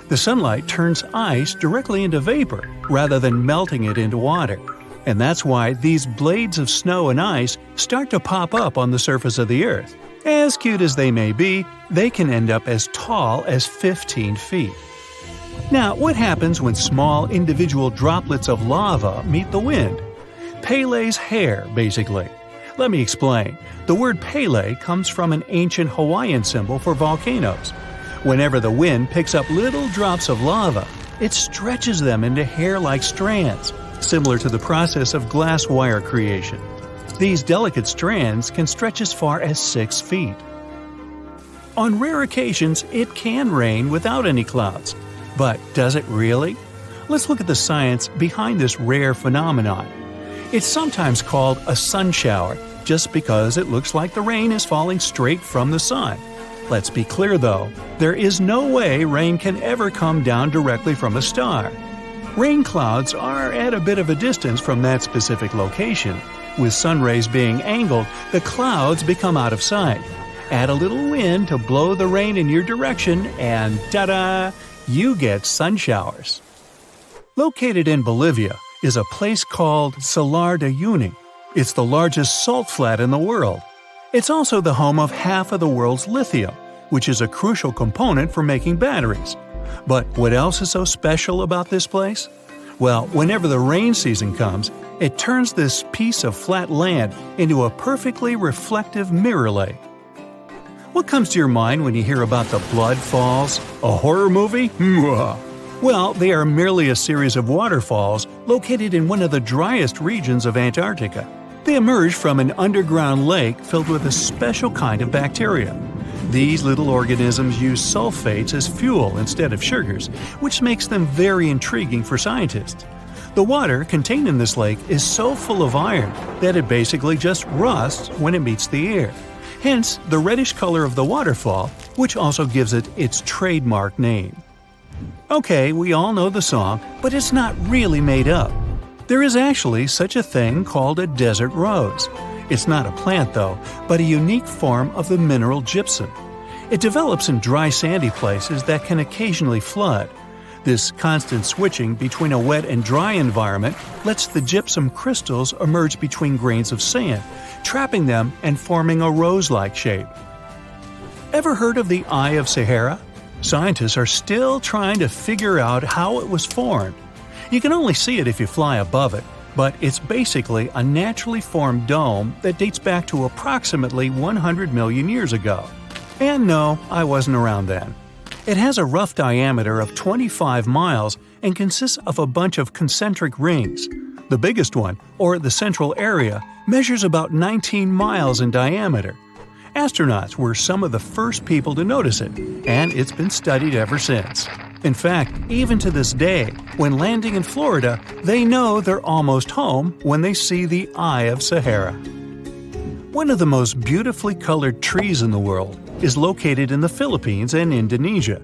The sunlight turns ice directly into vapor rather than melting it into water. And that's why these blades of snow and ice start to pop up on the surface of the Earth. As cute as they may be, they can end up as tall as 15 feet. Now, what happens when small individual droplets of lava meet the wind? Pele's hair, basically. Let me explain. The word Pele comes from an ancient Hawaiian symbol for volcanoes. Whenever the wind picks up little drops of lava, it stretches them into hair-like strands, similar to the process of glass wire creation. These delicate strands can stretch as far as 6 feet. On rare occasions, it can rain without any clouds. But does it really? Let's look at the science behind this rare phenomenon. It's sometimes called a sun shower, just because it looks like the rain is falling straight from the sun. Let's be clear though, there is no way rain can ever come down directly from a star. Rain clouds are at a bit of a distance from that specific location. With sun rays being angled, the clouds become out of sight. Add a little wind to blow the rain in your direction and ta-da! You get sun showers. Located in Bolivia is a place called Salar de Uyuni. It's the largest salt flat in the world. It's also the home of half of the world's lithium, which is a crucial component for making batteries. But what else is so special about this place? Well, whenever the rain season comes, it turns this piece of flat land into a perfectly reflective mirror lake. What comes to your mind when you hear about the Blood Falls? A horror movie? Well, they are merely a series of waterfalls located in one of the driest regions of Antarctica. They emerge from an underground lake filled with a special kind of bacteria. These little organisms use sulfates as fuel instead of sugars, which makes them very intriguing for scientists. The water contained in this lake is so full of iron that it basically just rusts when it meets the air. Hence, the reddish color of the waterfall, which also gives it its trademark name. Okay, we all know the song, but it's not really made up. There is actually such a thing called a desert rose. It's not a plant though, but a unique form of the mineral gypsum. It develops in dry sandy places that can occasionally flood. This constant switching between a wet and dry environment lets the gypsum crystals emerge between grains of sand, trapping them and forming a rose-like shape. Ever heard of the Eye of Sahara? Scientists are still trying to figure out how it was formed. You can only see it if you fly above it, but it's basically a naturally formed dome that dates back to approximately 100 million years ago. And no, I wasn't around then. It has a rough diameter of 25 miles and consists of a bunch of concentric rings. The biggest one, or the central area, measures about 19 miles in diameter. Astronauts were some of the first people to notice it, and it's been studied ever since. In fact, even to this day, when landing in Florida, they know they're almost home when they see the Eye of Sahara. One of the most beautifully colored trees in the world is located in the Philippines and Indonesia.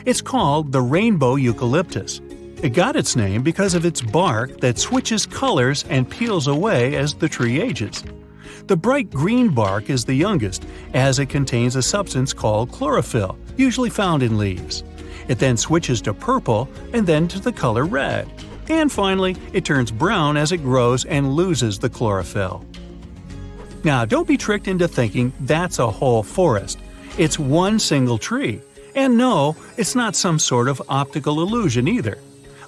It's called the rainbow eucalyptus. It got its name because of its bark that switches colors and peels away as the tree ages. The bright green bark is the youngest, as it contains a substance called chlorophyll, usually found in leaves. It then switches to purple and then to the color red. And finally, it turns brown as it grows and loses the chlorophyll. Now, don't be tricked into thinking that's a whole forest. It's one single tree. And no, it's not some sort of optical illusion either.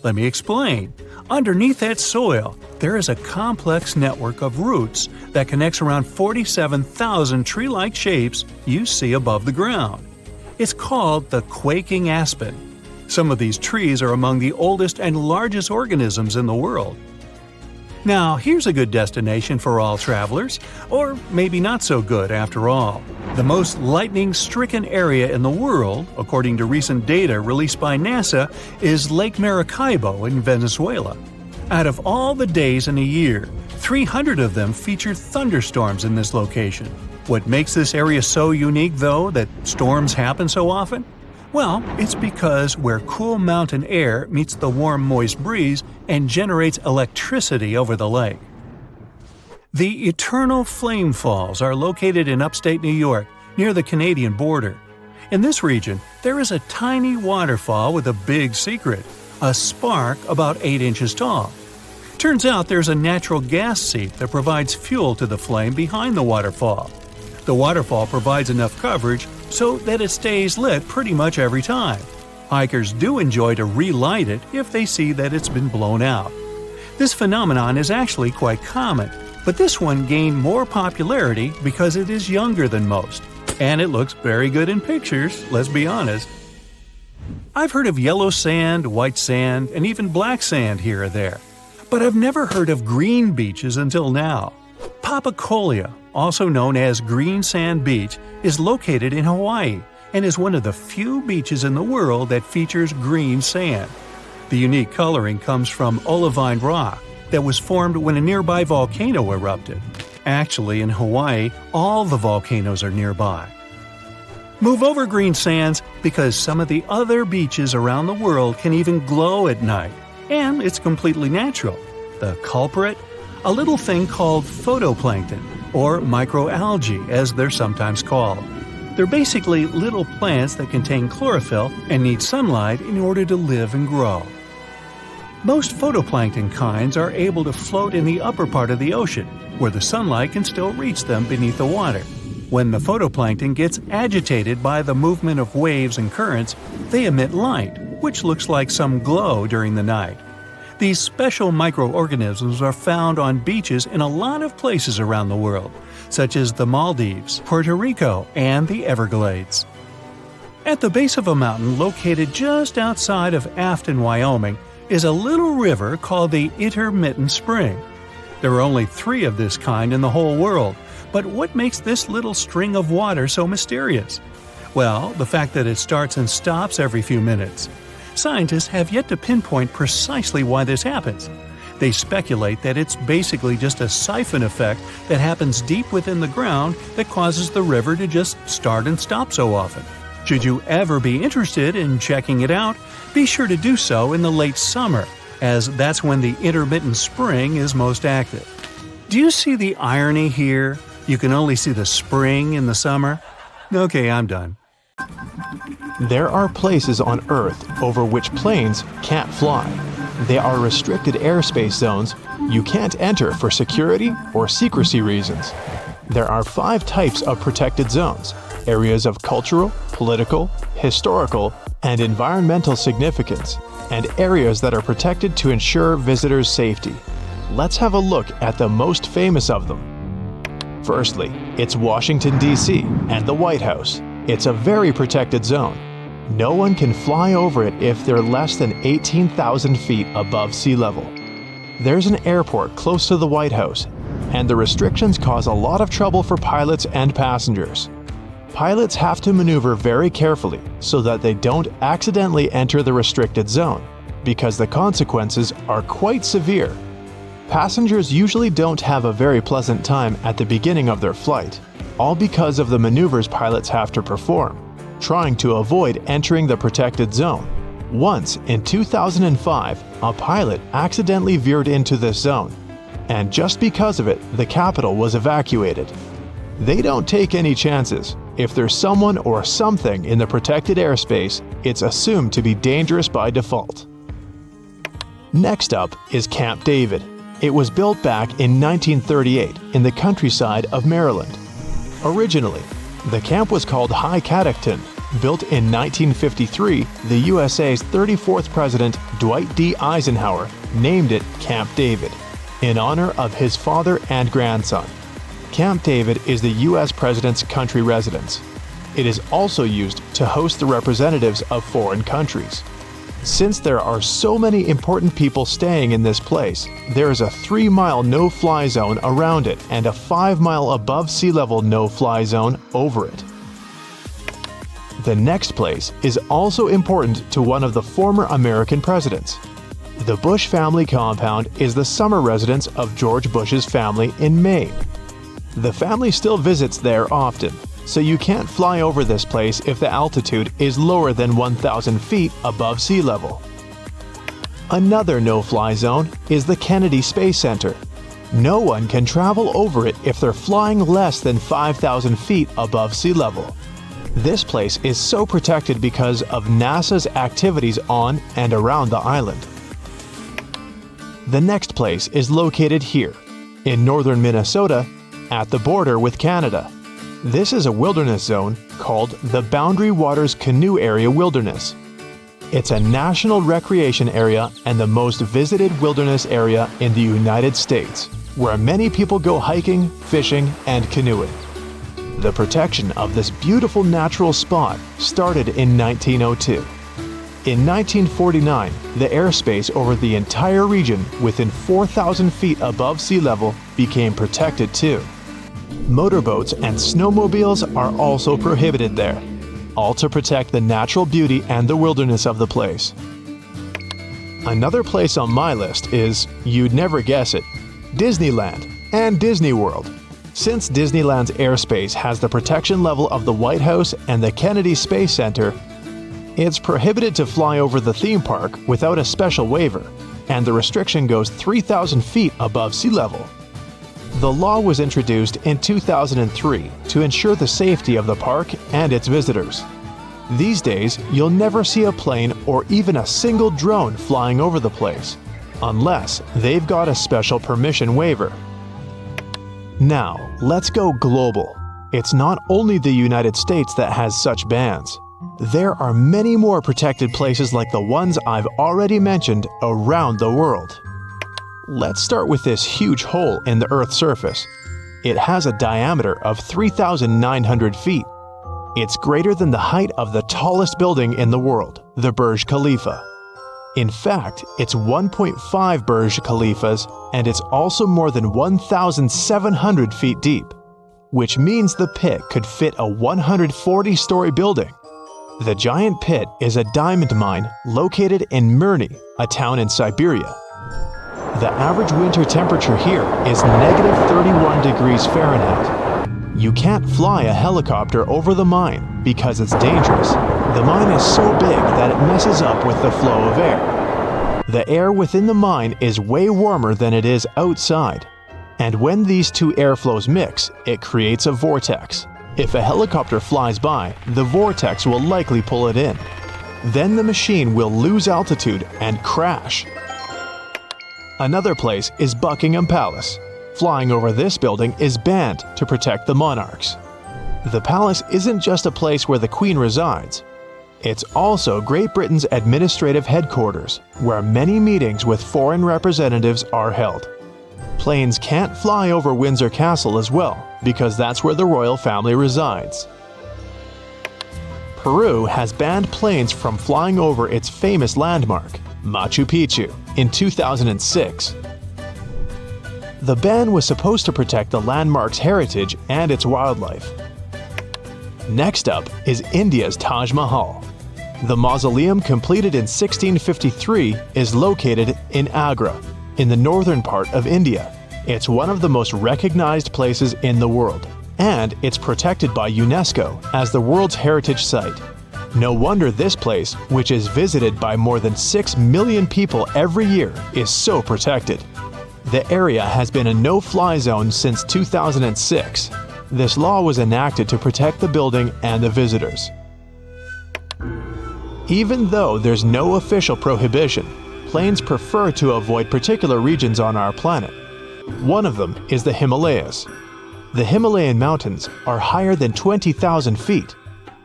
Let me explain. Underneath that soil, there is a complex network of roots that connects around 47,000 tree-like shapes you see above the ground. It's called the quaking aspen. Some of these trees are among the oldest and largest organisms in the world. Now, here's a good destination for all travelers, or maybe not so good after all. The most lightning-stricken area in the world, according to recent data released by NASA, is Lake Maracaibo in Venezuela. Out of all the days in a year, 300 of them feature thunderstorms in this location. What makes this area so unique, though, that storms happen so often? Well, it's because where cool mountain air meets the warm, moist breeze and generates electricity over the lake. The Eternal Flame Falls are located in upstate New York, near the Canadian border. In this region, there is a tiny waterfall with a big secret, a spark about 8 inches tall. Turns out there's a natural gas seep that provides fuel to the flame behind the waterfall. The waterfall provides enough coverage so that it stays lit pretty much every time. Hikers do enjoy to relight it if they see that it's been blown out. This phenomenon is actually quite common, but this one gained more popularity because it is younger than most. And it looks very good in pictures, let's be honest. I've heard of yellow sand, white sand, and even black sand here or there. But I've never heard of green beaches until now. Papacolia, also known as Green Sand Beach, is located in Hawaii and is one of the few beaches in the world that features green sand. The unique coloring comes from olivine rock that was formed when a nearby volcano erupted. Actually, in Hawaii, all the volcanoes are nearby. Move over green sands because some of the other beaches around the world can even glow at night, and it's completely natural. The culprit? A little thing called photoplankton, or microalgae as they're sometimes called. They're basically little plants that contain chlorophyll and need sunlight in order to live and grow. Most photoplankton kinds are able to float in the upper part of the ocean, where the sunlight can still reach them beneath the water. When the photoplankton gets agitated by the movement of waves and currents, they emit light, which looks like some glow during the night. These special microorganisms are found on beaches in a lot of places around the world, such as the Maldives, Puerto Rico, and the Everglades. At the base of a mountain located just outside of Afton, Wyoming, is a little river called the Intermittent Spring. There are only 3 of this kind in the whole world, but what makes this little string of water so mysterious? Well, the fact that it starts and stops every few minutes. Scientists have yet to pinpoint precisely why this happens. They speculate that it's basically just a siphon effect that happens deep within the ground that causes the river to just start and stop so often. Should you ever be interested in checking it out, be sure to do so in the late summer, as that's when the intermittent spring is most active. Do you see the irony here? You can only see the spring in the summer? Okay, I'm done. There are places on Earth over which planes can't fly. They are restricted airspace zones you can't enter for security or secrecy reasons. There are 5 types of protected zones: areas of cultural, political, historical, and environmental significance, and areas that are protected to ensure visitors' safety. Let's have a look at the most famous of them. Firstly, it's Washington, D.C. and the White House. It's a very protected zone. No one can fly over it if they're less than 18,000 feet above sea level. There's an airport close to the White House, and the restrictions cause a lot of trouble for pilots and passengers. Pilots have to maneuver very carefully so that they don't accidentally enter the restricted zone, because the consequences are quite severe. Passengers usually don't have a very pleasant time at the beginning of their flight, all because of the maneuvers pilots have to perform, trying to avoid entering the protected zone. Once, in 2005, a pilot accidentally veered into this zone, and just because of it, the capital was evacuated. They don't take any chances. If there's someone or something in the protected airspace, it's assumed to be dangerous by default. Next up is Camp David. It was built back in 1938 in the countryside of Maryland. Originally, the camp was called High Catoctin. Built in 1953, the USA's 34th President, Dwight D. Eisenhower, named it Camp David, in honor of his father and grandson. Camp David is the US President's country residence. It is also used to host the representatives of foreign countries. Since there are so many important people staying in this place, there is a 3-mile no-fly zone around it and a 5-mile above sea level no-fly zone over it. The next place is also important to one of the former American presidents. The Bush family compound is the summer residence of George Bush's family in Maine. The family still visits there often, so you can't fly over this place if the altitude is lower than 1,000 feet above sea level. Another no-fly zone is the Kennedy Space Center. No one can travel over it if they're flying less than 5,000 feet above sea level. This place is so protected because of NASA's activities on and around the island. The next place is located here, in northern Minnesota, at the border with Canada. This is a wilderness zone called the Boundary Waters Canoe Area Wilderness. It's a national recreation area and the most visited wilderness area in the United States, where many people go hiking, fishing, and canoeing. The protection of this beautiful natural spot started in 1902. In 1949, the airspace over the entire region within 4,000 feet above sea level became protected too. Motorboats and snowmobiles are also prohibited there, all to protect the natural beauty and the wilderness of the place. Another place on my list is, you'd never guess it, Disneyland and Disney World. Since Disneyland's airspace has the protection level of the White House and the Kennedy Space Center, it's prohibited to fly over the theme park without a special waiver, and the restriction goes 3,000 feet above sea level. The law was introduced in 2003 to ensure the safety of the park and its visitors. These days, you'll never see a plane or even a single drone flying over the place, unless they've got a special permission waiver. Now, let's go global. It's not only the United States that has such bans. There are many more protected places like the ones I've already mentioned around the world. Let's start with this huge hole in the Earth's surface. It has a diameter of 3,900 feet. It's greater than the height of the tallest building in the world, the Burj Khalifa. In fact, it's 1.5 Burj Khalifas, and it's also more than 1,700 feet deep, which means the pit could fit a 140-story building. The giant pit is a diamond mine located in Mirny, a town in Siberia. The average winter temperature here is negative 31 degrees Fahrenheit. You can't fly a helicopter over the mine because it's dangerous. The mine is so big that it messes up with the flow of air. The air within the mine is way warmer than it is outside. And when these two airflows mix, it creates a vortex. If a helicopter flies by, the vortex will likely pull it in. Then the machine will lose altitude and crash. Another place is Buckingham Palace. Flying over this building is banned to protect the monarchs. The palace isn't just a place where the Queen resides. It's also Great Britain's administrative headquarters, where many meetings with foreign representatives are held. Planes can't fly over Windsor Castle as well, because that's where the royal family resides. Peru has banned planes from flying over its famous landmark, Machu Picchu, in 2006. The ban was supposed to protect the landmark's heritage and its wildlife. Next up is India's Taj Mahal. The mausoleum, completed in 1653, is located in Agra, in the northern part of India. It's one of the most recognized places in the world, and it's protected by UNESCO as the World's Heritage Site. No wonder this place, which is visited by more than 6 million people every year, is so protected. The area has been a no-fly zone since 2006. This law was enacted to protect the building and the visitors. Even though there's no official prohibition, planes prefer to avoid particular regions on our planet. One of them is the Himalayas. The Himalayan mountains are higher than 20,000 feet,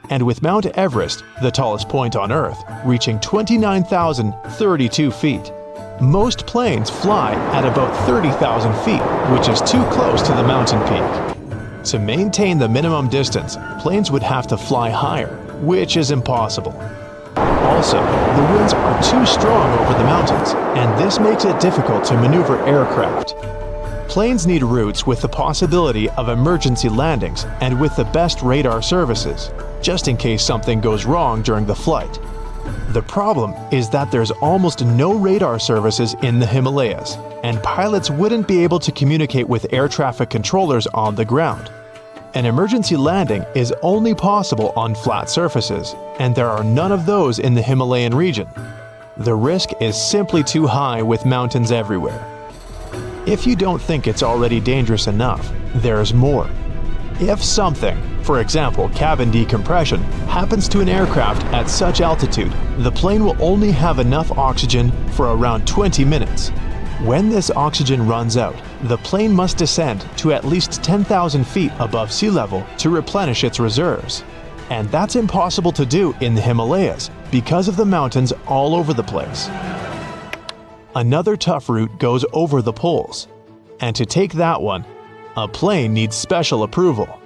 and with Mount Everest, the tallest point on Earth, reaching 29,032 feet. Most planes fly at about 30,000 feet, which is too close to the mountain peak. To maintain the minimum distance, planes would have to fly higher, which is impossible. Also, the winds are too strong over the mountains, and this makes it difficult to maneuver aircraft. Planes need routes with the possibility of emergency landings and with the best radar services, just in case something goes wrong during the flight. The problem is that there's almost no radar services in the Himalayas, and pilots wouldn't be able to communicate with air traffic controllers on the ground. An emergency landing is only possible on flat surfaces, and there are none of those in the Himalayan region. The risk is simply too high with mountains everywhere. If you don't think it's already dangerous enough, there's more. If something, for example cabin decompression, happens to an aircraft at such altitude, the plane will only have enough oxygen for around 20 minutes. When this oxygen runs out, the plane must descend to at least 10,000 feet above sea level to replenish its reserves. And that's impossible to do in the Himalayas because of the mountains all over the place. Another tough route goes over the poles. And to take that one, a plane needs special approval.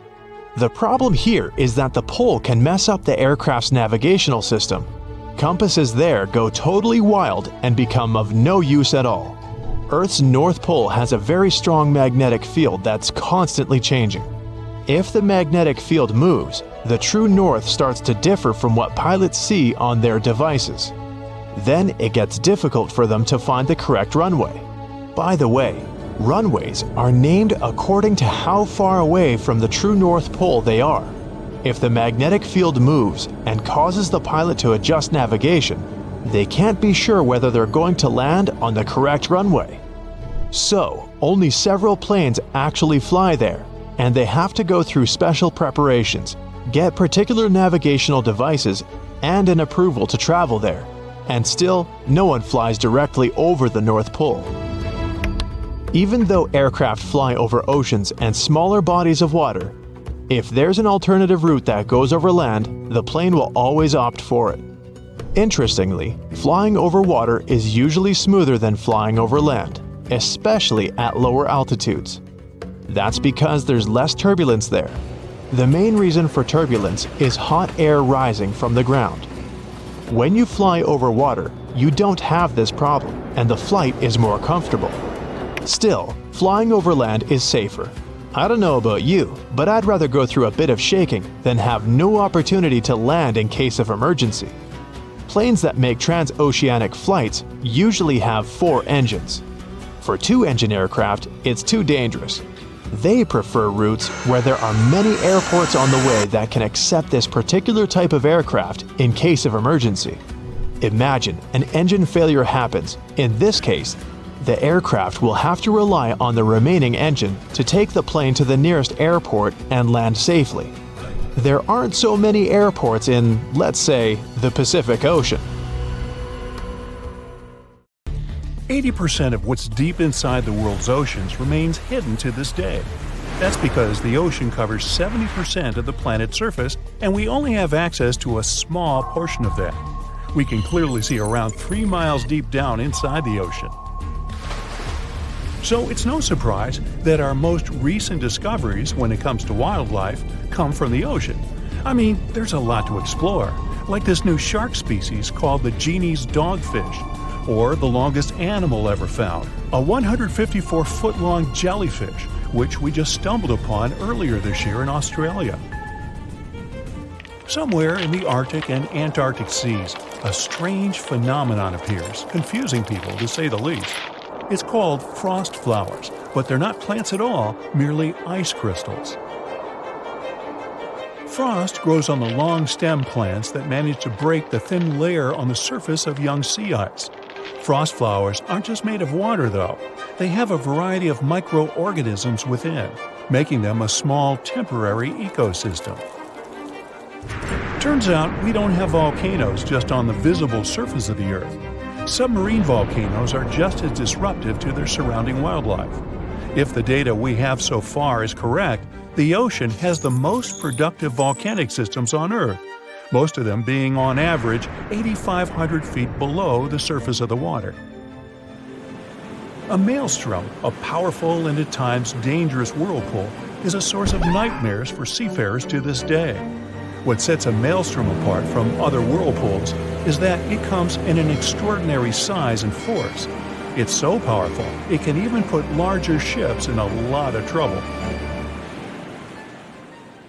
The problem here is that the pole can mess up the aircraft's navigational system. Compasses there go totally wild and become of no use at all. Earth's North Pole has a very strong magnetic field that's constantly changing. If the magnetic field moves, the true north starts to differ from what pilots see on their devices. Then it gets difficult for them to find the correct runway. By the way, runways are named according to how far away from the true North Pole they are. If the magnetic field moves and causes the pilot to adjust navigation, they can't be sure whether they're going to land on the correct runway. So, only several planes actually fly there, and they have to go through special preparations, get particular navigational devices, and an approval to travel there. And still, no one flies directly over the North Pole. Even though aircraft fly over oceans and smaller bodies of water, if there's an alternative route that goes over land, the plane will always opt for it. Interestingly, flying over water is usually smoother than flying over land, especially at lower altitudes. That's because there's less turbulence there. The main reason for turbulence is hot air rising from the ground. When you fly over water, you don't have this problem, and the flight is more comfortable. Still, flying over land is safer. I don't know about you, but I'd rather go through a bit of shaking than have no opportunity to land in case of emergency. Planes that make transoceanic flights usually have 4 engines. For two-engine aircraft, it's too dangerous. They prefer routes where there are many airports on the way that can accept this particular type of aircraft in case of emergency. Imagine an engine failure happens. In this case, the aircraft will have to rely on the remaining engine to take the plane to the nearest airport and land safely. There aren't so many airports in, let's say, the Pacific Ocean. 80% of what's deep inside the world's oceans remains hidden to this day. That's because the ocean covers 70% of the planet's surface, and we only have access to a small portion of that. We can clearly see around 3 miles deep down inside the ocean. So it's no surprise that our most recent discoveries when it comes to wildlife come from the ocean. I mean, there's a lot to explore, like this new shark species called the Genie's dogfish, or the longest animal ever found, a 154-foot-long jellyfish, which we just stumbled upon earlier this year in Australia. Somewhere in the Arctic and Antarctic seas, a strange phenomenon appears, confusing people to say the least. It's called frost flowers, but they're not plants at all, merely ice crystals. Frost grows on the long stem plants that manage to break the thin layer on the surface of young sea ice. Frost flowers aren't just made of water, though. They have a variety of microorganisms within, making them a small temporary ecosystem. Turns out we don't have volcanoes just on the visible surface of the Earth. Submarine volcanoes are just as disruptive to their surrounding wildlife. If the data we have so far is correct, the ocean has the most productive volcanic systems on Earth, most of them being on average 8,500 feet below the surface of the water. A maelstrom, a powerful and at times dangerous whirlpool, is a source of nightmares for seafarers to this day. What sets a maelstrom apart from other whirlpools is that it comes in an extraordinary size and force. It's so powerful, it can even put larger ships in a lot of trouble.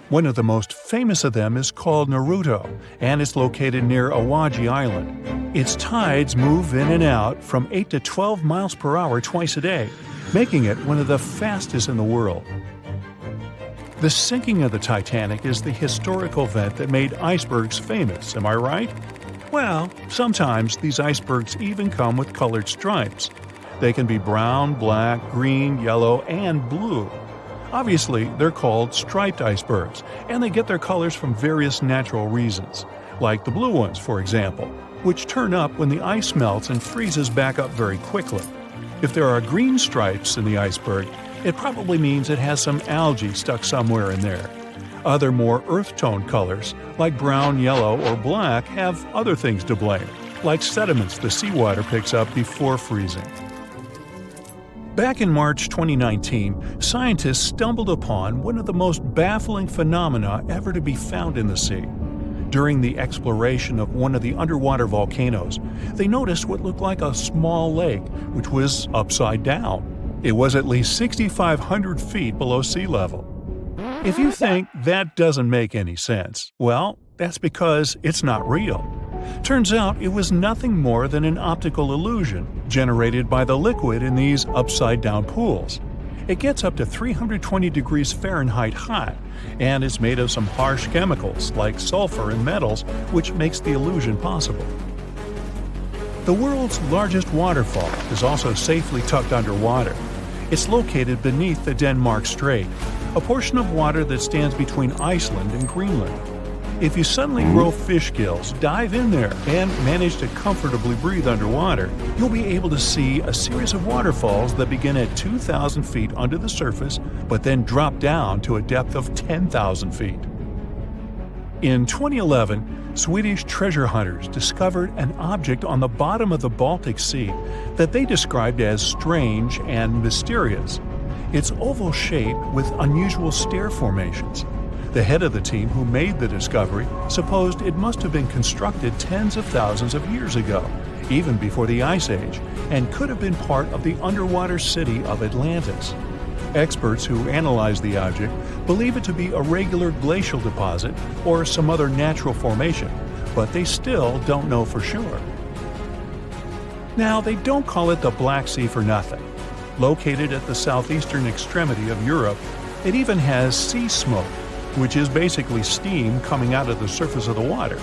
One of the most famous of them is called Naruto, and it's located near Awaji Island. Its tides move in and out from 8 to 12 miles per hour twice a day, making it one of the fastest in the world. The sinking of the Titanic is the historical event that made icebergs famous, am I right? Well, sometimes these icebergs even come with colored stripes. They can be brown, black, green, yellow, and blue. Obviously, they're called striped icebergs, and they get their colors from various natural reasons, like the blue ones, for example, which turn up when the ice melts and freezes back up very quickly. If there are green stripes in the iceberg, it probably means it has some algae stuck somewhere in there. Other more earth-tone colors, like brown, yellow, or black, have other things to blame, like sediments the seawater picks up before freezing. Back in March 2019, scientists stumbled upon one of the most baffling phenomena ever to be found in the sea. During the exploration of one of the underwater volcanoes, they noticed what looked like a small lake, which was upside down. It was at least 6,500 feet below sea level. If you think that doesn't make any sense, well, that's because it's not real. Turns out it was nothing more than an optical illusion generated by the liquid in these upside-down pools. It gets up to 320 degrees Fahrenheit hot, and is made of some harsh chemicals like sulfur and metals, which makes the illusion possible. The world's largest waterfall is also safely tucked underwater. It's located beneath the Denmark Strait, a portion of water that stands between Iceland and Greenland. If you suddenly grow fish gills, dive in there, and manage to comfortably breathe underwater, you'll be able to see a series of waterfalls that begin at 2,000 feet under the surface, but then drop down to a depth of 10,000 feet. In 2011, Swedish treasure hunters discovered an object on the bottom of the Baltic Sea that they described as strange and mysterious. It's oval shaped with unusual stair formations. The head of the team who made the discovery supposed it must have been constructed tens of thousands of years ago, even before the Ice Age, and could have been part of the underwater city of Atlantis. Experts who analyze the object believe it to be a regular glacial deposit or some other natural formation, but they still don't know for sure. Now, they don't call it the Black Sea for nothing. Located at the southeastern extremity of Europe, it even has sea smoke, which is basically steam coming out of the surface of the water.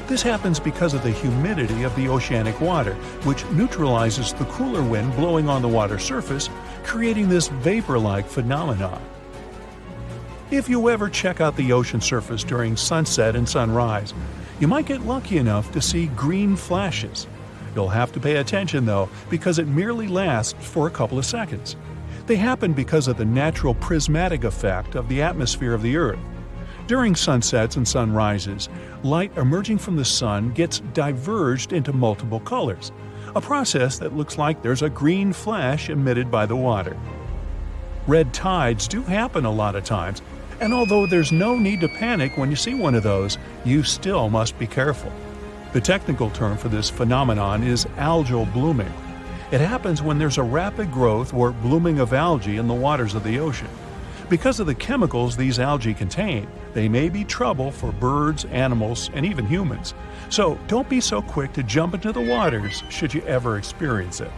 This happens because of the humidity of the oceanic water, which neutralizes the cooler wind blowing on the water surface, creating this vapor-like phenomenon. If you ever check out the ocean surface during sunset and sunrise, you might get lucky enough to see green flashes. You'll have to pay attention though, because it merely lasts for a couple of seconds. They happen because of the natural prismatic effect of the atmosphere of the Earth. During sunsets and sunrises, light emerging from the sun gets diverged into multiple colors, a process that looks like there's a green flash emitted by the water. Red tides do happen a lot of times, and although there's no need to panic when you see one of those, you still must be careful. The technical term for this phenomenon is algal blooming. It happens when there's a rapid growth or blooming of algae in the waters of the ocean. Because of the chemicals these algae contain, they may be trouble for birds, animals, and even humans. So don't be so quick to jump into the waters should you ever experience it.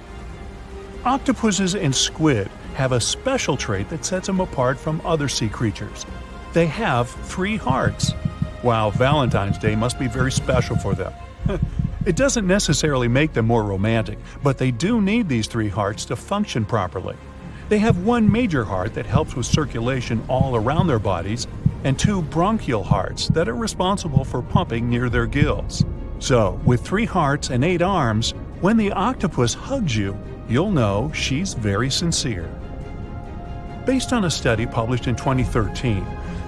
Octopuses and squid have a special trait that sets them apart from other sea creatures. They have 3 hearts. Wow, Valentine's Day must be very special for them. It doesn't necessarily make them more romantic, but they do need these 3 hearts to function properly. They have 1 major heart that helps with circulation all around their bodies, and 2 bronchial hearts that are responsible for pumping near their gills. So, with 3 hearts and 8 arms, when the octopus hugs you, you'll know she's very sincere. Based on a study published in 2013,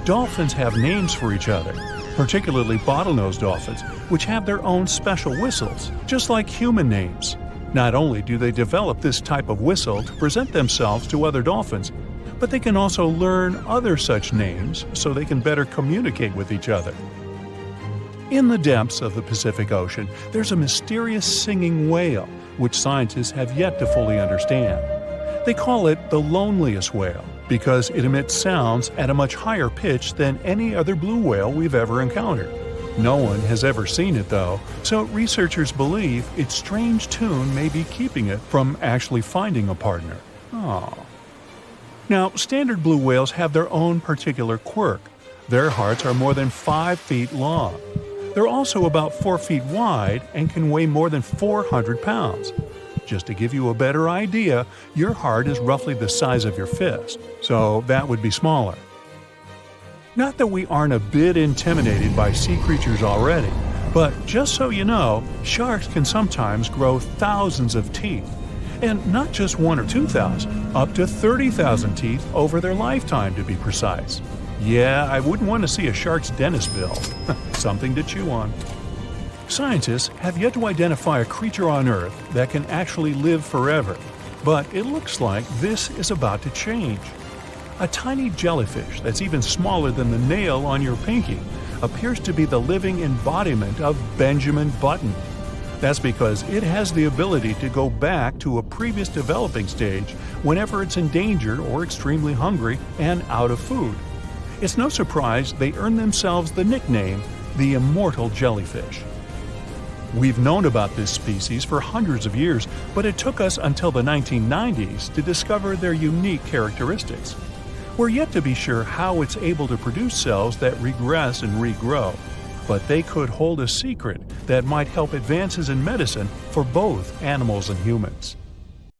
dolphins have names for each other, particularly bottlenose dolphins, which have their own special whistles, just like human names. Not only do they develop this type of whistle to present themselves to other dolphins, but they can also learn other such names so they can better communicate with each other. In the depths of the Pacific Ocean, there's a mysterious singing whale, which scientists have yet to fully understand. They call it the loneliest whale because it emits sounds at a much higher pitch than any other blue whale we've ever encountered. No one has ever seen it though, so researchers believe its strange tune may be keeping it from actually finding a partner. Aww. Now, standard blue whales have their own particular quirk. Their hearts are more than 5 feet long. They're also about 4 feet wide and can weigh more than 400 pounds. Just to give you a better idea, your heart is roughly the size of your fist, so that would be smaller. Not that we aren't a bit intimidated by sea creatures already, but just so you know, sharks can sometimes grow thousands of teeth. And not just 1 or 2,000, up to 30,000 teeth over their lifetime to be precise. Yeah, I wouldn't want to see a shark's dentist bill. Something to chew on. Scientists have yet to identify a creature on Earth that can actually live forever, but it looks like this is about to change. A tiny jellyfish that's even smaller than the nail on your pinky appears to be the living embodiment of Benjamin Button. That's because it has the ability to go back to a previous developing stage whenever it's in danger or extremely hungry and out of food. It's no surprise they earned themselves the nickname the Immortal jellyfish. We've known about this species for hundreds of years, but it took us until the 1990s to discover their unique characteristics. We're yet to be sure how it's able to produce cells that regress and regrow, but they could hold a secret that might help advances in medicine for both animals and humans.